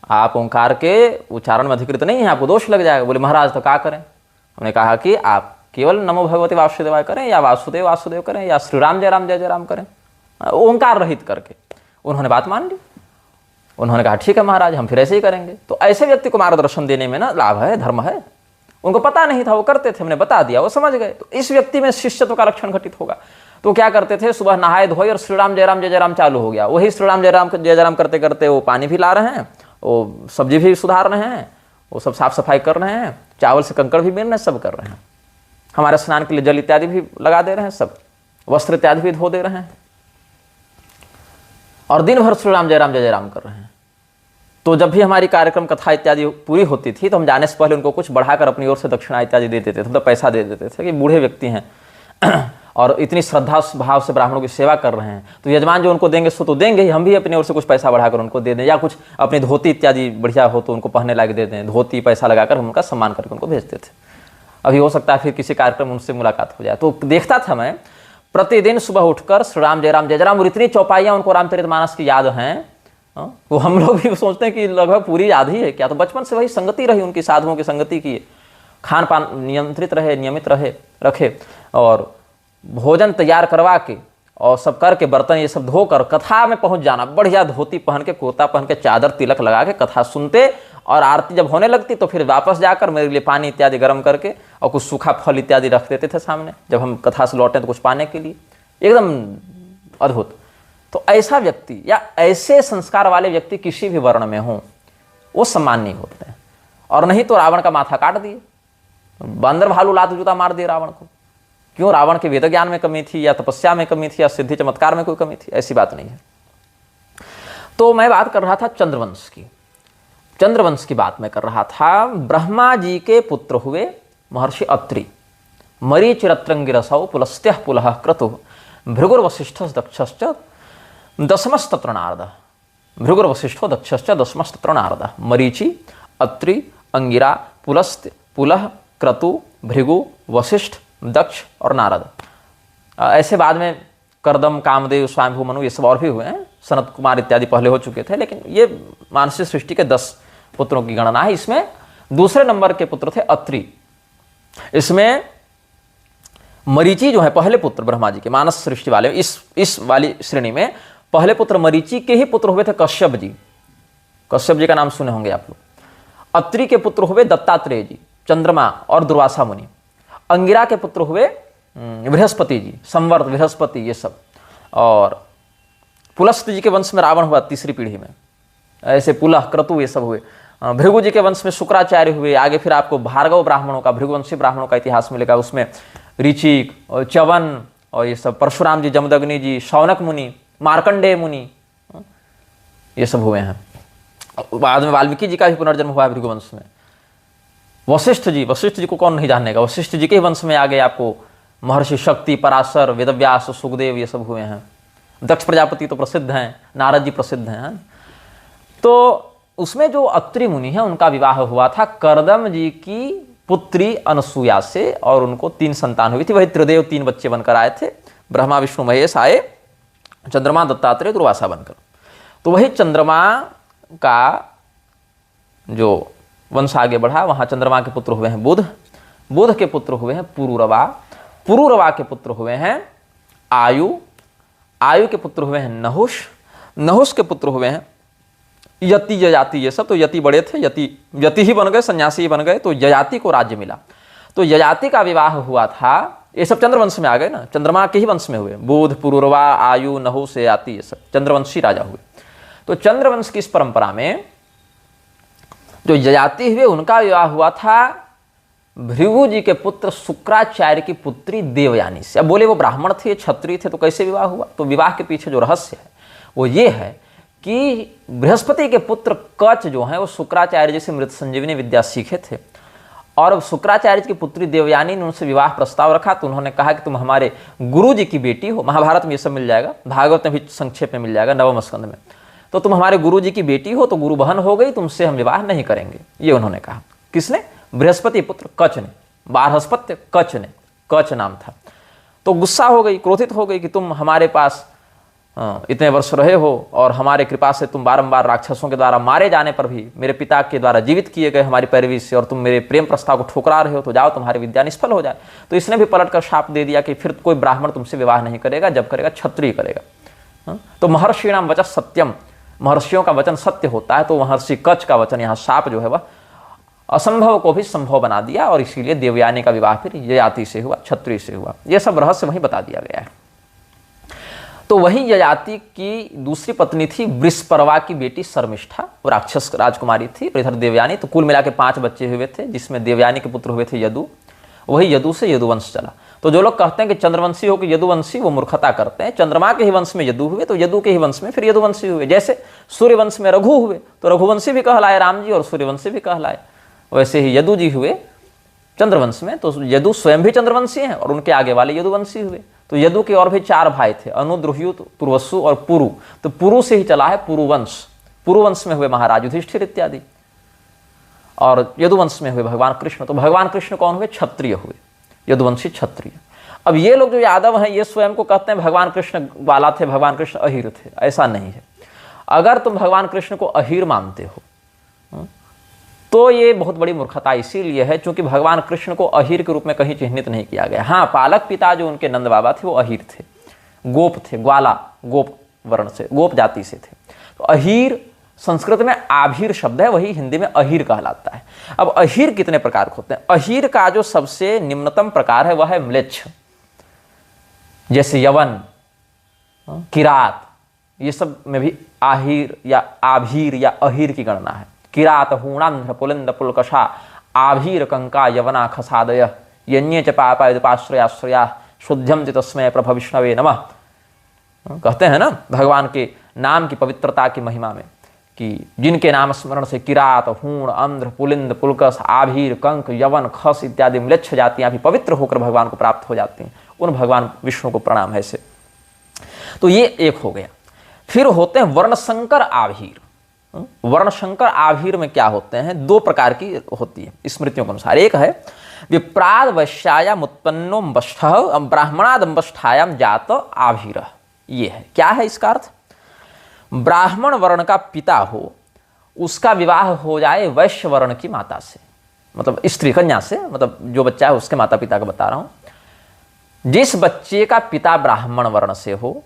आप ओंकार के उच्चारण में अधिकृत नहीं है, आपको दोष लग जाएगा। बोले महाराज तो क्या करें? हमने कहा कि आप केवल नमो भगवते वासुदेवाय करें, या वासुदेव वासुदेव करें, या श्री राम जय राम करें, ओंकार रहित करके। उन्होंने बात मान ली, उन्होंने कहा ठीक है महाराज, हम फिर ऐसे ही करेंगे। तो ऐसे व्यक्ति को मार्गदर्शन देने में ना लाभ है, धर्म है। उनको पता नहीं था, वो करते थे, हमने बता दिया, वो समझ गए। तो इस व्यक्ति में शिष्यत्व का लक्षण घटित होगा। तो क्या करते थे, सुबह नहाए धोए और श्री राम जय राम चालू हो गया। वही श्री राम जय राम करते करते वो पानी भी ला रहे हैं, वो सब्जी भी सुधार रहे हैं, वो सब साफ सफाई कर रहे हैं, चावल से कंकड़ भी मिल रहे हैं, सब कर रहे हैं। हमारे स्नान के लिए जल इत्यादि भी लगा दे रहे हैं, सब वस्त्र इत्यादि भी धो दे रहे हैं, और दिन भर श्री राम जय राम कर रहे हैं। तो जब भी हमारी कार्यक्रम कथा इत्यादि पूरी होती थी तो हम जाने से पहले उनको कुछ बढ़ाकर अपनी ओर से दक्षिणा इत्यादि दे देते थे, मतलब पैसा दे देते थे कि बूढ़े व्यक्ति हैं और इतनी श्रद्धा भाव से ब्राह्मणों की सेवा कर रहे हैं, तो यजमान जो उनको देंगे सो तो देंगे ही, हम भी अपनी ओर से कुछ पैसा बढ़ाकर उनको दे दें, या कुछ अपनी धोती इत्यादि बढ़िया हो तो उनको पहनने लायक दे दें, धोती पैसा लगाकर हम उनका सम्मान करके उनको भेजते थे। अभी हो सकता है फिर किसी कार्यक्रम उनसे मुलाकात हो जाए। तो देखता था मैं प्रतिदिन सुबह उठकर श्री राम जय राम जय राम, और इतनी चौपाइयाँ उनको रामचरितमानस की याद हैं, वो हम लोग भी सोचते हैं कि लगभग पूरी याद ही है क्या। तो बचपन से वही संगति रही उनकी, साधुओं की संगति की, खान पान नियंत्रित रहे, नियमित रखे, और भोजन तैयार करवा के और सब करके बर्तन ये सब धोकर कथा में पहुंच जाना, बढ़िया धोती पहन के, कुर्ता पहन के, चादर तिलक लगा के कथा सुनते, और आरती जब होने लगती तो फिर वापस जाकर मेरे लिए पानी इत्यादि गर्म करके और कुछ सूखा फल इत्यादि रख देते थे सामने, जब हम कथा से लौटे तो कुछ पाने के लिए। एकदम अद्भुत। तो ऐसा व्यक्ति या ऐसे संस्कार वाले व्यक्ति किसी भी वर्ण में हो, वो सम्मान नहीं होते हैं। और नहीं तो रावण का माथा काट दिए, बंदर भालू लात जूता मार दिए रावण को। क्यों? रावण के वेद ज्ञान में कमी थी, या तपस्या में कमी थी, या सिद्धि चमत्कार में कोई कमी थी? ऐसी बात नहीं है। तो मैं बात कर रहा था चंद्रवंश की, चंद्रवंश की बात मैं कर रहा था। ब्रह्मा जी के पुत्र हुए महर्षि अत्रि, मरीचिरत्रंगिरसौ पुलस्त्यः पुलः क्रतुः भृगुर्वसिष्ठः दक्षश्च दशमस्तत्र नारदः। भृगुर्वसिष्ठो दक्षश्च दशमस्तत्र नारदः। मरीचि, अत्रि, अंगिरा, पुलस्त्य, पुलह, क्रतु, भृगु, वशिष्ठ, दक्ष और नारद। ऐसे बाद में करदम, कामदेव, स्वयंभू मनु ये सब और भी हुए हैं, सनत कुमार इत्यादि पहले हो चुके थे, लेकिन ये मानसी सृष्टि के 10 पुत्रों की गणना है। इसमें दूसरे नंबर के पुत्र थे अत्रि। इसमें मरीचि जो है पहले पुत्र ब्रह्मा जी के, मानस सृष्टि वाले, इस वाली श्रेणी में पहले पुत्र मरीचि के ही पुत्र हुए थे कश्यप जी। कश्यप जी का नाम सुने होंगे आप लोग। अत्रि के पुत्र हुए दत्तात्रेय जी, चंद्रमा और दुर्वासा मुनि। अंगिरा के पुत्र हुए बृहस्पति जी, संवर्त, बृहस्पति, ये सब। और पुलस्त जी के वंश में रावण हुआ तीसरी पीढ़ी में, ऐसे पुलह, क्रतु ये सब हुए। भृगु जी के वंश में शुक्राचार्य हुए। आगे फिर आपको भार्गव ब्राह्मणों का, भृगुवंशी ब्राह्मणों का इतिहास मिलेगा, उसमें ऋचिक और च्यवन और ये सब, परशुराम जी, जमदग्नि जी, शौनक मुनि, मार्कंडेय मुनि, ये सब हुए हैं। बाद में वाल्मीकि जी का भी पुनर्जन्म हुआ है भृगुवंश में। वशिष्ठ जी को कौन नहीं जानने का, वशिष्ठ जी के वंश में आगे आपको महर्षि शक्ति, पराशर, वेदव्यास, सुखदेव ये सब हुए हैं। दक्ष प्रजापति तो प्रसिद्ध हैं, नारद जी प्रसिद्ध हैं। तो उसमें जो अत्रि मुनि है उनका विवाह हुआ था करदम जी की पुत्री अनसुया से, और उनको 3 संतान हुई थी। वही त्रिदेव 3 बच्चे बनकर आए थे, ब्रह्मा विष्णु महेश आए, चंद्रमा, दत्तात्रेय, दुर्वासा बनकर। तो वही चंद्रमा का जो वंश आगे बढ़ा, वहां चंद्रमा के पुत्र हुए हैं बुध, बुध के पुत्र हुए हैं पुरूरवा, पुरूरवा के पुत्र हुए हैं आयु, आयु के पुत्र हुए हैं नहुष, नहुष के पुत्र हुए हैं यति, यजाति, ये सब। तो यति बड़े थे, यति ही बन गए, सन्यासी ही बन गए, तो यजाति को राज्य मिला। तो यजाति का विवाह हुआ था, ये सब चंद्रवंश में आ गए ना, चंद्रमा के ही वंश में हुए। बुध, पुरूरवा, आयु, नहुष, यजाति, ये सब चंद्रवंशी राजा हुए। तो चंद्रवंश की इस परंपरा में जो यजाति हुए उनका विवाह हुआ था भृगु जी के पुत्र शुक्राचार्य की पुत्री देवयानी से। अब बोले वो ब्राह्मण थे, क्षत्रिय थे, तो कैसे विवाह हुआ? तो विवाह के पीछे जो रहस्य है वो ये है कि बृहस्पति के पुत्र कच जो है वो शुक्राचार्य जी से मृत संजीवनी विद्या सीखे थे, और शुक्राचार्य की पुत्री देवयानी ने उनसे विवाह प्रस्ताव रखा। तो उन्होंने कहा कि तुम हमारे गुरु जी की बेटी हो, महाभारत में ये सब मिल जाएगा, भागवत में भी संक्षेप में मिल जाएगा, नवम स्कंद में। तो तुम हमारे गुरु जी की बेटी हो, तो गुरु बहन हो गई, तुमसे हम विवाह नहीं करेंगे, ये उन्होंने कहा। किसने? बृहस्पति पुत्र कच ने, बारहस्पत्य कच ने, कच नाम था। तो गुस्सा हो गई, क्रोधित हो गई कि तुम हमारे पास इतने वर्ष रहे हो और हमारे कृपा से तुम बारंबार राक्षसों के द्वारा मारे जाने पर भी मेरे पिता के द्वारा जीवित किए गए हमारी पैरवी से, और तुम मेरे प्रेम प्रस्ताव को ठुकरा रहे हो, तो जाओ तुम्हारी विद्या निष्फल हो जाए। तो इसने भी पलट कर शाप दे दिया कि फिर कोई ब्राह्मण तुमसे विवाह नहीं करेगा, जब करेगा क्षत्रिय करेगा। तो महर्षिणाम वचः सत्यम, महर्षियों का वचन सत्य होता है। तो महर्षि कच का वचन, यहाँ शाप जो है वह असंभव को भी संभव बना दिया, और इसीलिए देवयानी का विवाह फिर यजाति से हुआ, क्षत्रिय से हुआ। यह सब रहस्य वहीं बता दिया गया है। तो वही यजाति की दूसरी पत्नी थी वृषपर्वा की बेटी शर्मिष्ठा, वो राक्षस राजकुमारी थी, और इधर देवयानी। तो कुल मिला के 5 बच्चे हुए थे, जिसमें देवयानी के पुत्र हुए थे यदु। वही यदु से यदुवंश चला। तो जो लोग कहते हैं कि चंद्रवंशी हो कि यदुवंशी, वो मूर्खता करते हैं। चंद्रमा के ही वंश में यदु हुए, तो यदु के ही वंश में फिर यदुवंशी हुए। जैसे सूर्यवंश में रघु हुए तो रघुवंशी भी कहलाए राम जी, और सूर्यवंशी भी कहलाए। वैसे ही यदु जी हुए चंद्रवंश में, तो यदु स्वयं भी चंद्रवंशी हैं और उनके आगे वाले यदुवंशी हुए। तो यदु के और भी 4 भाई थे, अनु, द्रुह्युत, पुरुवसु और पुरु। तो पुरु से ही चला है पुरुवंश। पुरुवंश में हुए महाराज युधिष्ठिर इत्यादि, और यदुवंश में हुए भगवान कृष्ण। तो भगवान कृष्ण कौन हुए? क्षत्रिय हुए, यदुवंशी क्षत्रिय। अब ये लोग जो यादव हैं, ये स्वयं को कहते हैं भगवान कृष्ण ग्वाला थे, भगवान कृष्ण अहीर थे। ऐसा नहीं है। अगर तुम भगवान कृष्ण को अहीर मानते हो तो ये बहुत बड़ी मूर्खता इसीलिए है क्योंकि भगवान कृष्ण को अहीर के रूप में कहीं चिन्हित नहीं किया गया। हाँ, पालक पिता जो उनके नंद बाबा थे वो अहीर थे, गोप थे, ग्वाला, गोप वर्ण से, गोप जाति से थे। तो अहीर संस्कृत में आभीर शब्द है, वही हिंदी में अहीर कहलाता है। अब अहीर कितने प्रकार के होते हैं? अहीर का जो सबसे निम्नतम प्रकार है वह है म्लेच्छ, जैसे यवन, किरात, ये सब में भी आहीर या आभीर या अहीर की गणना है। किरात, हूणांध्र, पुलिंद, पुलकषा, आभीर, कंका, यवना, खसादय, यन्ये च पापाश्रयाश्रया शुद्धम च तस्मै प्रभ विष्णवे नमः। कहते हैं ना भगवान के नाम की पवित्रता की महिमा में कि जिनके नाम स्मरण से किरात, हूण, अंध्र, पुलिंद, पुलकस, आभीर, कंक, यवन, खस इत्यादि म्लेच्छ जातियां भी पवित्र होकर भगवान को प्राप्त हो जाती हैं, उन भगवान विष्णु को प्रणाम है से। तो ये एक हो गया। फिर होते हैं वर्णशंकर आभीर। वर्णशंकर आभीर में क्या होते हैं? 2 प्रकार की होती है स्मृतियों के अनुसार। एक है विप्राद वैश्यायाम उत्पन्नो वष्ठः ब्राह्मणाद वष्ठायाम जात आभीर। ये है, क्या है इसका अर्थ? ब्राह्मण वर्ण का पिता हो, उसका विवाह हो जाए वैश्य वर्ण की माता से, मतलब स्त्री कन्या से, मतलब जो बच्चा है उसके माता पिता का बता रहा हूं। जिस बच्चे का पिता ब्राह्मण वर्ण से हो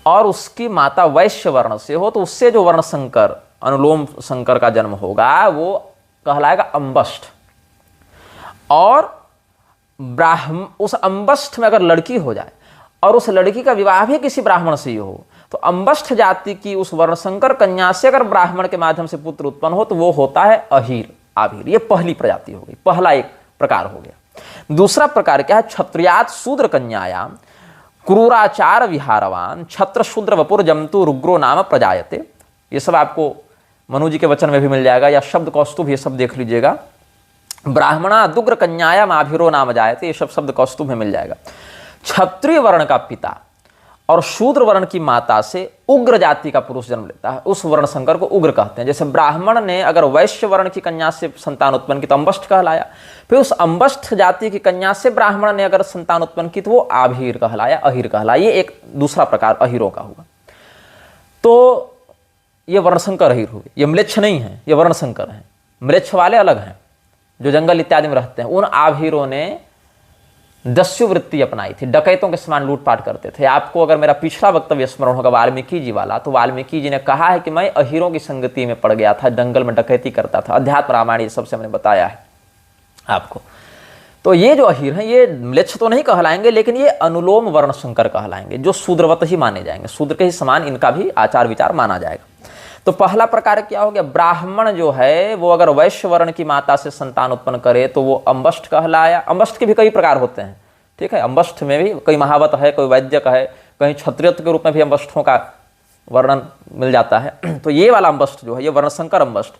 और उसकी माता वैश्य वर्ण से हो, तो उससे जो वर्ण संकर, अनुलोम संकर का जन्म होगा वो कहलाएगा अंबष्ठ। और उस अंबष्ठ में अगर लड़की हो जाए और उस लड़की का विवाह भी किसी ब्राह्मण से ही हो, तो अंबष्ठ जाति की उस वर्णशंकर कन्या से अगर ब्राह्मण के माध्यम से पुत्र उत्पन्न हो तो वो होता है अहीर, आभीर। ये पहली प्रजाति हो गई, पहला एक प्रकार हो गया। दूसरा प्रकार क्या है? क्षत्रियात शूद्र कन्यायाम क्रूराचार विहारवान छत्र शूद्र वपुर जमतु रुग्रो नाम प्रजायते। ये सब आपको मनु जी के वचन में भी मिल जाएगा, या शब्द कौस्तुभ, ये सब देख लीजिएगा। ब्राह्मणा दुग्र कन्यायाम आभीरो नाम जायते, ये सब शब्द कौस्तुभ में मिल जाएगा। क्षत्रिय वर्ण का पिता और शूद्र वर्ण की माता से उग्र जाति का पुरुष जन्म लेता है, उस वर्ण संकर को उग्र कहते हैं। जैसे ब्राह्मण ने अगर वैश्य वर्ण की कन्या से संतान उत्पन्न की तो अंबष्ठ कहलाया, फिर उस अंबष्ठ जाति की कन्या से ब्राह्मण ने अगर संतान उत्पन्न की तो वो आभीर कहलाया, अहीर कहलाया। ये एक दूसरा प्रकार अहीरों का हुआ। तो ये वर्णशंकर अहीर हुए। ये म्लेच्छ नहीं है, ये वर्णशंकर हैं। म्लेच्छ वाले अलग हैं जो जंगल इत्यादि में रहते हैं। उन आभीरों ने दस्यु वृत्ति अपनाई थी, डकैतों के समान लूटपाट करते थे। आपको अगर मेरा पिछला वक्तव्य स्मरण होगा वाल्मीकि जी वाला, तो वाल्मीकि जी ने कहा है कि मैं अहीरों की संगति में पड़ गया था, जंगल में डकैती करता था। अध्यात्म रामायण ये सबसे मैंने बताया है आपको। तो ये जो अहीर हैं ये म्लेच्छ तो नहीं कहलाएंगे, लेकिन ये अनुलोम वर्ण शंकर कहलाएंगे, जो शूद्रवत ही माने जाएंगे, शूद्र के ही समान इनका भी आचार विचार माना जाएगा। तो पहला प्रकार क्या हो गया? ब्राह्मण जो है वो अगर वैश्य वर्ण की माता से संतान उत्पन्न करे तो वो अंबष्ठ कहलाया। अंबष्ठ के भी कई प्रकार होते हैं, ठीक है। अंबष्ठ में भी कोई महावत है, कोई वैद्यक है, कहीं क्षत्रियत्व के रूप में भी अंबष्ठों का वर्णन मिल जाता है। तो ये वाला अंबष्ठ जो है ये वर्णशंकर अंबष्ठ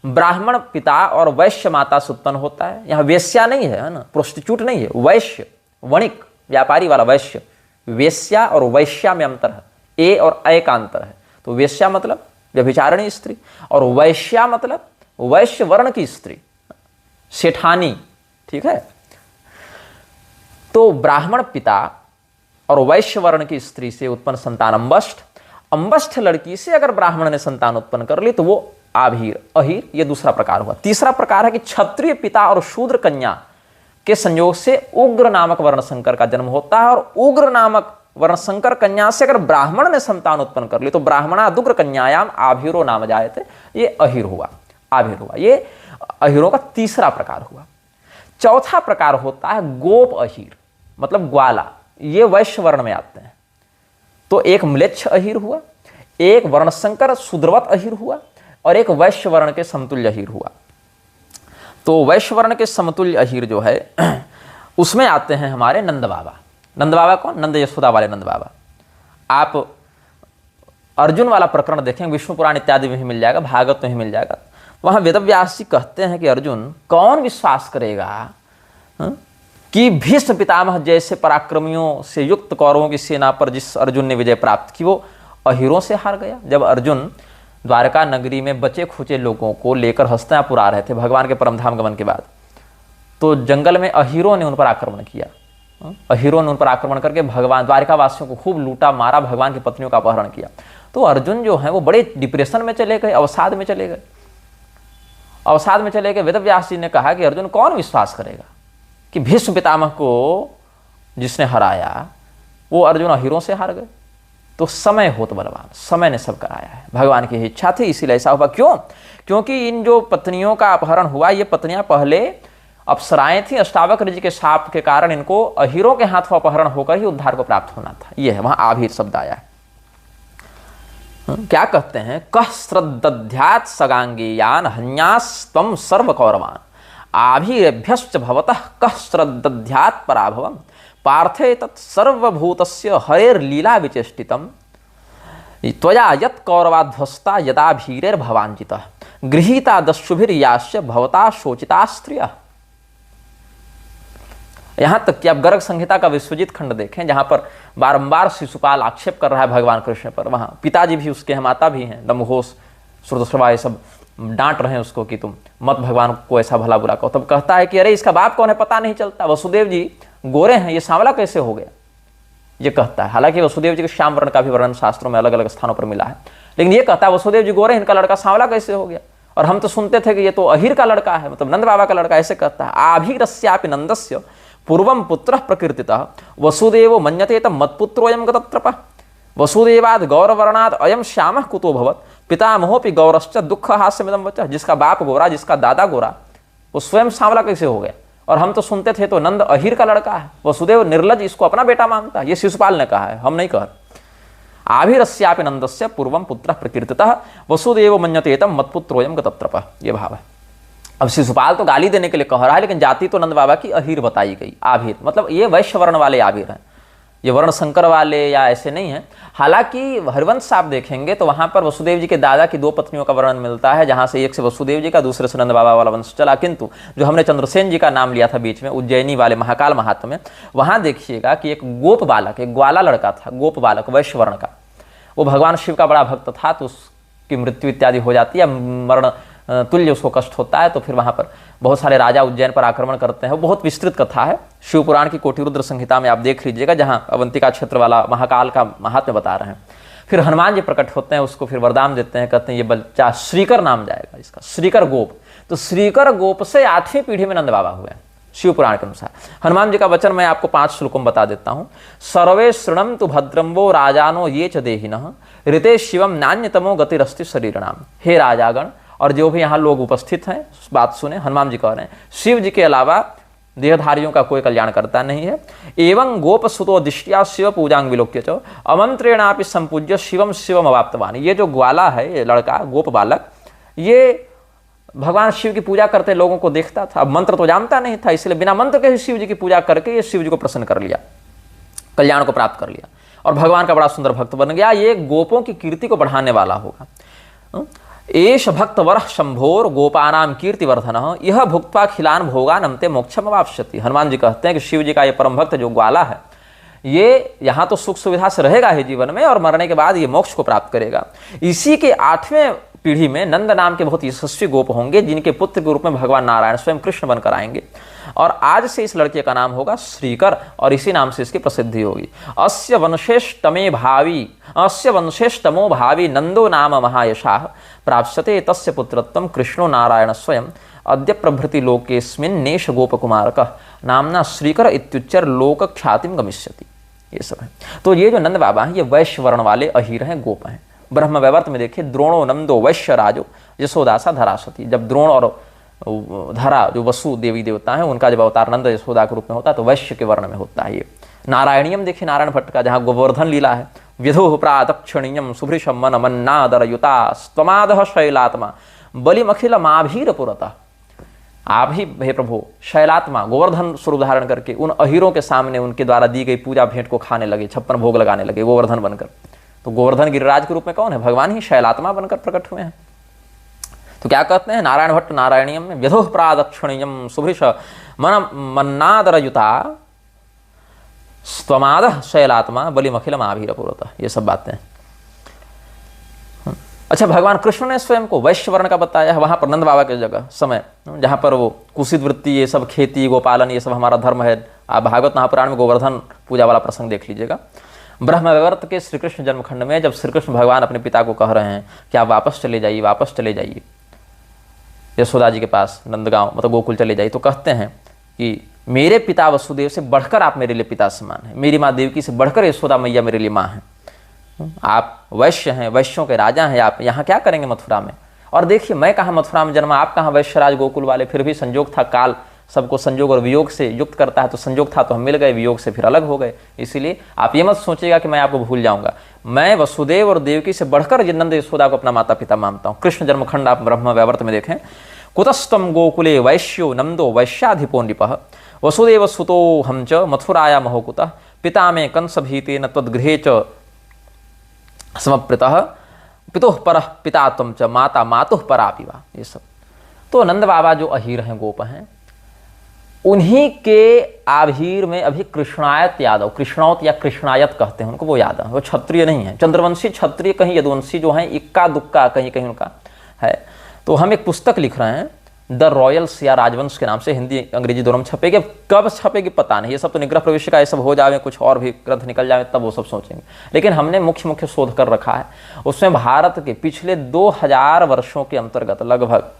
ब्राह्मण पिता और वैश्य माता से उत्पन्न होता है। यहाँ वेश्या नहीं है ना, प्रोस्टिट्यूट नहीं है, वैश्य, वणिक, व्यापारी वाला वैश्य। वेश्या और वैश्या में अंतर है, ए और अय का अंतर है। तो वेश्या मतलब व्यभिचारिणी स्त्री और वैश्या मतलब वैश्य वर्ण की स्त्री, सेठानी, ठीक है। तो ब्राह्मण पिता और वैश्य वर्ण की स्त्री से उत्पन्न संतान अंबष्ठ। अंबष्ठ लड़की से अगर ब्राह्मण ने संतान उत्पन्न कर ली तो वो आभीर, अहीर। ये दूसरा प्रकार हुआ। तीसरा प्रकार है कि क्षत्रिय पिता और शूद्र कन्या के संयोग से उग्र नामक वर्णशंकर का जन्म होता है, और उग्र नामक वर्णशंकर कन्या से अगर ब्राह्मण ने संतान उत्पन्न कर ली तो ब्राह्मणा दुग्र कन्यायाम आभीरो नाम जायते, ये अहीर हुआ, आभीर हुआ। ये अहीरों का तीसरा प्रकार हुआ। चौथा प्रकार होता है गोप अहीर, मतलब ग्वाला। ये वैश्य वर्ण में आते हैं। तो एक म्लेच्छ अहीर हुआ, एक वर्णशंकर शूद्रवत अहीर हुआ, और एक वैश्य वर्ण के समतुल्य अहीर हुआ। तो वैश्य वर्ण के समतुल्य अहीर जो है उसमें आते हैं हमारे नंद बाबा। नंद बाबा कौन? नंद यशोदा वाले नंद बाबा। आप अर्जुन वाला प्रकरण देखेंगे, विष्णु पुराण इत्यादि में ही मिल जाएगा, भागवत में ही मिल जाएगा। वहां वेदव्यास जी कहते हैं कि अर्जुन कौन विश्वास करेगा कि भीष्म पितामह जैसे पराक्रमियों से युक्त कौरवों की सेना पर जिस अर्जुन ने विजय प्राप्त की वो अहिरों से हार गया। जब अर्जुन द्वारका नगरी में बचे खुचे लोगों को लेकर हस्तिनापुर आ रहे थे भगवान के परमधाम गमन के बाद, तो जंगल में अहिरों ने उन पर आक्रमण किया। अहिरों ने उन पर आक्रमण करके भगवान द्वारका वासियों को खूब लूटा मारा, भगवान की पत्नियों का अपहरण किया। तो अर्जुन जो है वो बड़े डिप्रेशन में चले गए, अवसाद में चले गए। अवसाद में चले गए। वेदव्यास जी ने कहा कि अर्जुन कौन विश्वास करेगा कि भीष्म पितामह को जिसने हराया वो अर्जुन अहिरों से हार गए। तो समय हो तो बलवान, समय ने सब कराया है। भगवान की इच्छा थी इसीलिए ऐसा हुआ। क्यों? क्योंकि इन जो पत्नियों का अपहरण हुआ ये पत्नियां पहले अप्सराएं थी, अष्टावक्र जी के शाप के कारण इनको अहिरों के हाथों अपहरण होकर ही उद्धार को प्राप्त होना था। ये है वहां आभीर शब्द आया है। क्या कहते हैं? कह श्रद्दध्यात् सगांगेयान हन्यास्त्वं सर्व कौरवान आभिरेभ्यश्च भवतः कह श्रद्दध्यात् पराभवम् पार्थे तत् सर्वभूतस्य हरेर्लीला विचेष्टितम् त्वया यत् कौरवाध्वस्ता यदा भीरेर्भवाञ्जितः गृहीता दस्युभिर्याश्च भवता शोचिता स्त्रियः। यहां तक कि आप गर्ग संहिता का विश्वजित खंड देखें जहां पर बारंबार शिशुपाल आक्षेप कर रहा है भगवान कृष्ण पर। वहां पिताजी भी उसके हैं, माता भी हैं, दमघोष श्रुतश्रवा ये सब डांट रहे हैं उसको कि तुम मत भगवान को ऐसा भला बुरा कहो। तब कहता है कि अरे इसका बाप कौन है पता नहीं चलता, वसुदेव जी गोरे हैं, ये सांवला कैसे हो गया, ये कहता है। हालांकि वसुदेव जी के श्याम वर्ण का भी वर्णन शास्त्रों में अलग अलग स्थानों पर मिला है, लेकिन ये कहता है वसुदेव जी गोरे, इनका लड़का सांवला कैसे हो गया। और हम तो सुनते थे कि ये तो अहिर का लड़का है, मतलब नंद बाबा का लड़का, ऐसे कहता है। आभीरस्यापि नंदस्य पूर्वम पुत्रः प्रकीर्तितः वसुदेवो मन्यते तम मत्पुत्रोऽयं गतत्रपः वसुदेवाद गौरवर्णाद अयम श्यामः कुतो भवत् पितामहोपि गौरश्च दुःख हास्यमिदं वचः। जिसका बाप गोरा, जिसका दादा गोरा, वो स्वयं सांवला कैसे हो गया। और हम तो सुनते थे तो नंद अहिर का लड़का है, वसुदेव निर्लज इसको अपना बेटा मानता है। ये शिशुपाल ने कहा है, हम नहीं कह। आभिरस्यापि नंदस्य पूर्वम पुत्रः प्रकीर्तितः वसुदेवो मन्यते तम मत्पुत्रोऽयं गतत्रपः, ये भाव है। अब शिशुपाल तो गाली देने के लिए कह रहा है, लेकिन जाति तो नंद बाबा की अहिर बताई गई, आभिर, मतलब ये वैश्य वर्ण वाले आभिर हैं, ये वर्ण संकर वाले या ऐसे नहीं है। हालांकि हरिवंश आप देखेंगे तो वहां पर वसुदेव जी के दादा की 2 पत्नियों का वर्णन मिलता है, जहां से एक से वसुदेव जी का, दूसरे से नंद बाबा वाला वंश चला। किंतु जो हमने चंद्रसेन जी का नाम लिया था बीच में उज्जैनी वाले महाकाल महात्म में, वहां देखिएगा कि एक गोप बालक, एक ग्वाला लड़का था, गोप बालक वैश्य वर्ण का, वो भगवान शिव का बड़ा भक्त था। तो उसकी मृत्यु इत्यादि हो जाती है, मरण तुल्य उसको कष्ट होता है। तो फिर वहां पर बहुत सारे राजा उज्जैन पर आक्रमण करते हैं। वो बहुत विस्तृत कथा है, शिव पुराण की कोटिरुद्र संहिता में आप देख लीजिएगा, जहां अवंतिका क्षेत्र वाला महाकाल का महात्म्य बता रहे हैं। फिर हनुमान जी प्रकट होते हैं, उसको फिर वरदान देते हैं, कहते हैं ये बच्चा श्रीकर नाम जाएगा इसका, श्रीकर गोप। तो श्रीकर गोप से 8वीं पीढ़ी में नंद बाबा हुए शिव पुराण के अनुसार। हनुमान जी का वचन मैं आपको 5 श्लोकों में बता देता हूं। सर्वे शृणम तु भद्रम वो राजानो ये च देहिनः ऋते शिवम नान्यतमो गतिरस्ति शरीरणाम। हे राजागण और जो भी यहाँ लोग उपस्थित हैं, बात सुने, हनुमान जी कह रहे हैं शिव जी के अलावा देहधारियों का कोई कल्याण करता नहीं है। एवं गोप सुतो दिष्टिया शिव पूजांग विलोक्य च अमंत्रेणापि संपूज्य शिवम शिवम अवाप्तवान। ये जो ग्वाला है, ये लड़का गोप बालक, ये भगवान शिव की पूजा करते लोगों को देखता था। अब मंत्र तो जानता नहीं था, इसलिए बिना मंत्र के ही शिव जी की पूजा करके ये शिव जी को प्रसन्न कर लिया, कल्याण को प्राप्त कर लिया और भगवान का बड़ा सुंदर भक्त बन गया। ये गोपों की कीर्ति को बढ़ाने वाला होगा। एष भक्त वरः शंभोर गोपानाम कीर्तिवर्धन यह भुक्त्वा खिलान भोगान अंते मोक्षम अवाप्स्यति। हनुमान जी कहते हैं कि शिव जी का ये परम भक्त जो ग्वाला है, ये यहाँ तो सुख सुविधा से रहेगा ही जीवन में, और मरने के बाद ये मोक्ष को प्राप्त करेगा। इसी के 8वें पीढ़ी में नंद नाम के बहुत यशस्वी गोप होंगे, जिनके पुत्र के रूप में भगवान नारायण स्वयं कृष्ण बनकर आएंगे। और आज से इस लड़के का नाम होगा श्रीकर, और इसी नाम से इसकी प्रसिद्धि होगी। अस्य वंशेष्टमो भावी नंदो नाम महायशाः प्राप्स्यते तस्य पुत्रत्वं कृष्णो नारायण स्वयं अद्य प्रभृति लोकेस्मिन् नेश गोपकुमारकः नामना श्रीकर इत्युच्चर लोक ख्यातिम गमिष्यति। ये सब है। तो ये जो नंद बाबा हैं, ये वैश्य वर्ण वाले अहीर हैं, गोप हैं। ब्रह्म वैवर्त में देखिए, द्रोणो नंदो वैश्य राजो यशोदासा धरासती। जब द्रोण और धरा जो वसु देवी देवता हैं, उनका जब अवतार नंद यशोदा के रूप में होता है तो वैश्य के वर्ण में होता है। ये नारायणीयम देखिए, नारायण भट्ट का, जहाँ गोवर्धन लीला है। विधो प्रातक्षणीयम सुभृशम मन मन्नादरयुता स्वमादः शैलात्मा बलिमखिल माभीर पुरतः। आप ही हे प्रभु शैलात्मा गोवर्धन स्वरूप धारण करके उन अहीरों के सामने उनके द्वारा दी गई पूजा भेंट को खाने लगे, 56 भोग लगाने लगे गोवर्धन बनकर। तो गोवर्धन गिरिराज के रूप में कौन है? भगवान ही शैलात्मा बनकर प्रकट हुए हैं। तो क्या कहते हैं, नारायण भट्ट नारायणीयम में व्यधोह प्रादक्षिणीयम सुभृश मन मन्नादरयुता स्वमादः शैलात्मा बलिमखिलम आभीरपुरतः, ये सब बातें। अच्छा, भगवान कृष्ण ने स्वयं को वैश्य वर्ण का बताया है वहां पर नंद बाबा की जगह समय, जहां पर वो कुशित वृत्ति, ये सब खेती गोपालन, ये सब हमारा धर्म है। आप भागवत महापुराण में गोवर्धन पूजा वाला प्रसंग देख लीजिएगा। ब्रह्मवैवर्त के श्री कृष्ण जन्मखंड में जब श्री कृष्ण भगवान अपने पिता को कह रहे हैं कि आप वापस चले जाइए, वापस चले जाइए यशोदा जी के पास, नंदगांव मतलब गोकुल चले जाइए, तो कहते हैं कि मेरे पिता वसुदेव से बढ़कर आप मेरे लिए पिता समान हैं, मेरी माँ देवकी से बढ़कर यशोदा मैया मेरे लिए माँ हैं, आप वैश्य हैं, वैश्यों के राजा हैं, आप यहाँ क्या करेंगे मथुरा में। और देखिए मैं कहाँ मथुरा में जन्मा, आप कहाँ वैश्यराज गोकुल वाले, फिर भी संजोग था, काल सबको संजोग और वियोग से युक्त करता है, तो संजोग था तो हम मिल गए, वियोग से फिर अलग हो गए। इसीलिए आप ये मत सोचिएगा कि मैं आपको भूल जाऊंगा, मैं वसुदेव और देवकी से बढ़कर नंद यशोदा को अपना माता पिता मानता हूँ। कृष्ण जन्मखंड आप ब्रह्म वैवर्त में देखें, कुतस्तम गोकुले वैश्यो नंदो वैश्याधिपो नृपः वसुदेव सुतो हम च मथुराया महोकुतः पिता में कंस भीते न तद्गृहे च समप्रितः पितुः परः पिता त्वं च माता मातुः परापिवा। ये सब तो नंद बाबा जो अहीर हैं, गोप हैं, उन्हीं के आभीर में अभी कृष्णायत यादव, कृष्णौत या कृष्णायत कहते हैं उनको, वो यादव, वो क्षत्रिय नहीं है, चंद्रवंशी क्षत्रिय कहीं यदुवंशी जो हैं, इक्का दुक्का कहीं कहीं उनका है। तो हम एक पुस्तक लिख रहे हैं द रॉयल्स या राजवंश के नाम से, हिंदी अंग्रेजी दोनों में छपेगी। कब छपेगी पता नहीं, ये सब तो निग्रह प्रवेश का ये सब हो जाए, कुछ और भी ग्रंथ निकल जाए तब वो सब सोचेंगे। लेकिन हमने मुख्य शोध कर रखा है, उसमें भारत के पिछले 2000 वर्षों के अंतर्गत लगभग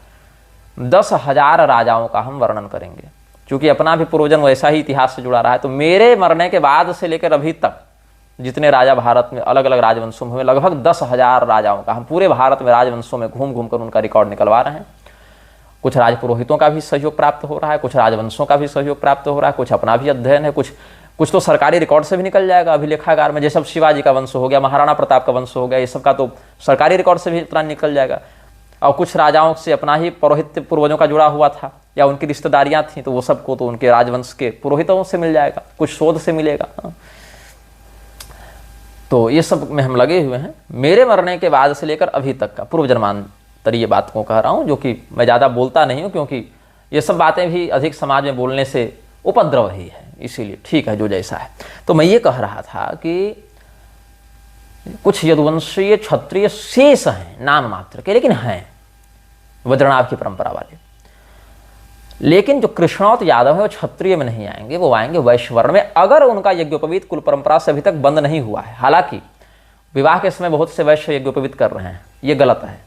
10,000 राजाओं का हम वर्णन करेंगे। क्योंकि अपना भी पूर्वजन वैसा ही इतिहास से जुड़ा रहा है, तो मेरे मरने के बाद से लेकर अभी तक जितने राजा भारत में अलग अलग राजवंशों में हुए, लगभग 10,000 राजाओं का हम पूरे भारत में राजवंशों में घूम घूम कर उनका रिकॉर्ड निकलवा रहे हैं। कुछ राजपुरोहितों का भी सहयोग प्राप्त हो रहा है, कुछ राजवंशों का भी सहयोग प्राप्त हो रहा है, कुछ अपना भी अध्ययन है, कुछ तो सरकारी रिकॉर्ड से भी निकल जाएगा अभिलेखागार में। जैसे शिवाजी का वंश हो गया, महाराणा प्रताप का वंश हो गया, ये सब का तो सरकारी रिकॉर्ड से भी इतना निकल जाएगा। और कुछ राजाओं से अपना ही पौरोहित्य पूर्वजों का जुड़ा हुआ था या उनकी रिश्तेदारियां थी, तो वो सबको तो उनके राजवंश के पुरोहितों से मिल जाएगा, कुछ शोध से मिलेगा। तो ये सब में हम लगे हुए हैं, मेरे मरने के बाद से लेकर अभी तक का पूर्व जन्मांतर ये बात को कह रहा हूँ, जो कि मैं ज़्यादा बोलता नहीं हूँ, क्योंकि ये सब बातें भी अधिक समाज में बोलने से उपद्रव ही है, इसीलिए ठीक है जो जैसा है। तो मैं ये कह रहा था कि कुछ यदुवंशीय क्षत्रिय शेष हैं नाम मात्र के, लेकिन हैं वज्रनाभ की परंपरा वाले। लेकिन जो कृष्णौत यादव है वो क्षत्रिय में नहीं आएंगे, वो आएंगे वैश्य वर्ण में, अगर उनका यज्ञोपवीत कुल परंपरा से अभी तक बंद नहीं हुआ है। हालांकि विवाह के समय बहुत से वैश्य यज्ञोपवीत कर रहे हैं, ये गलत है।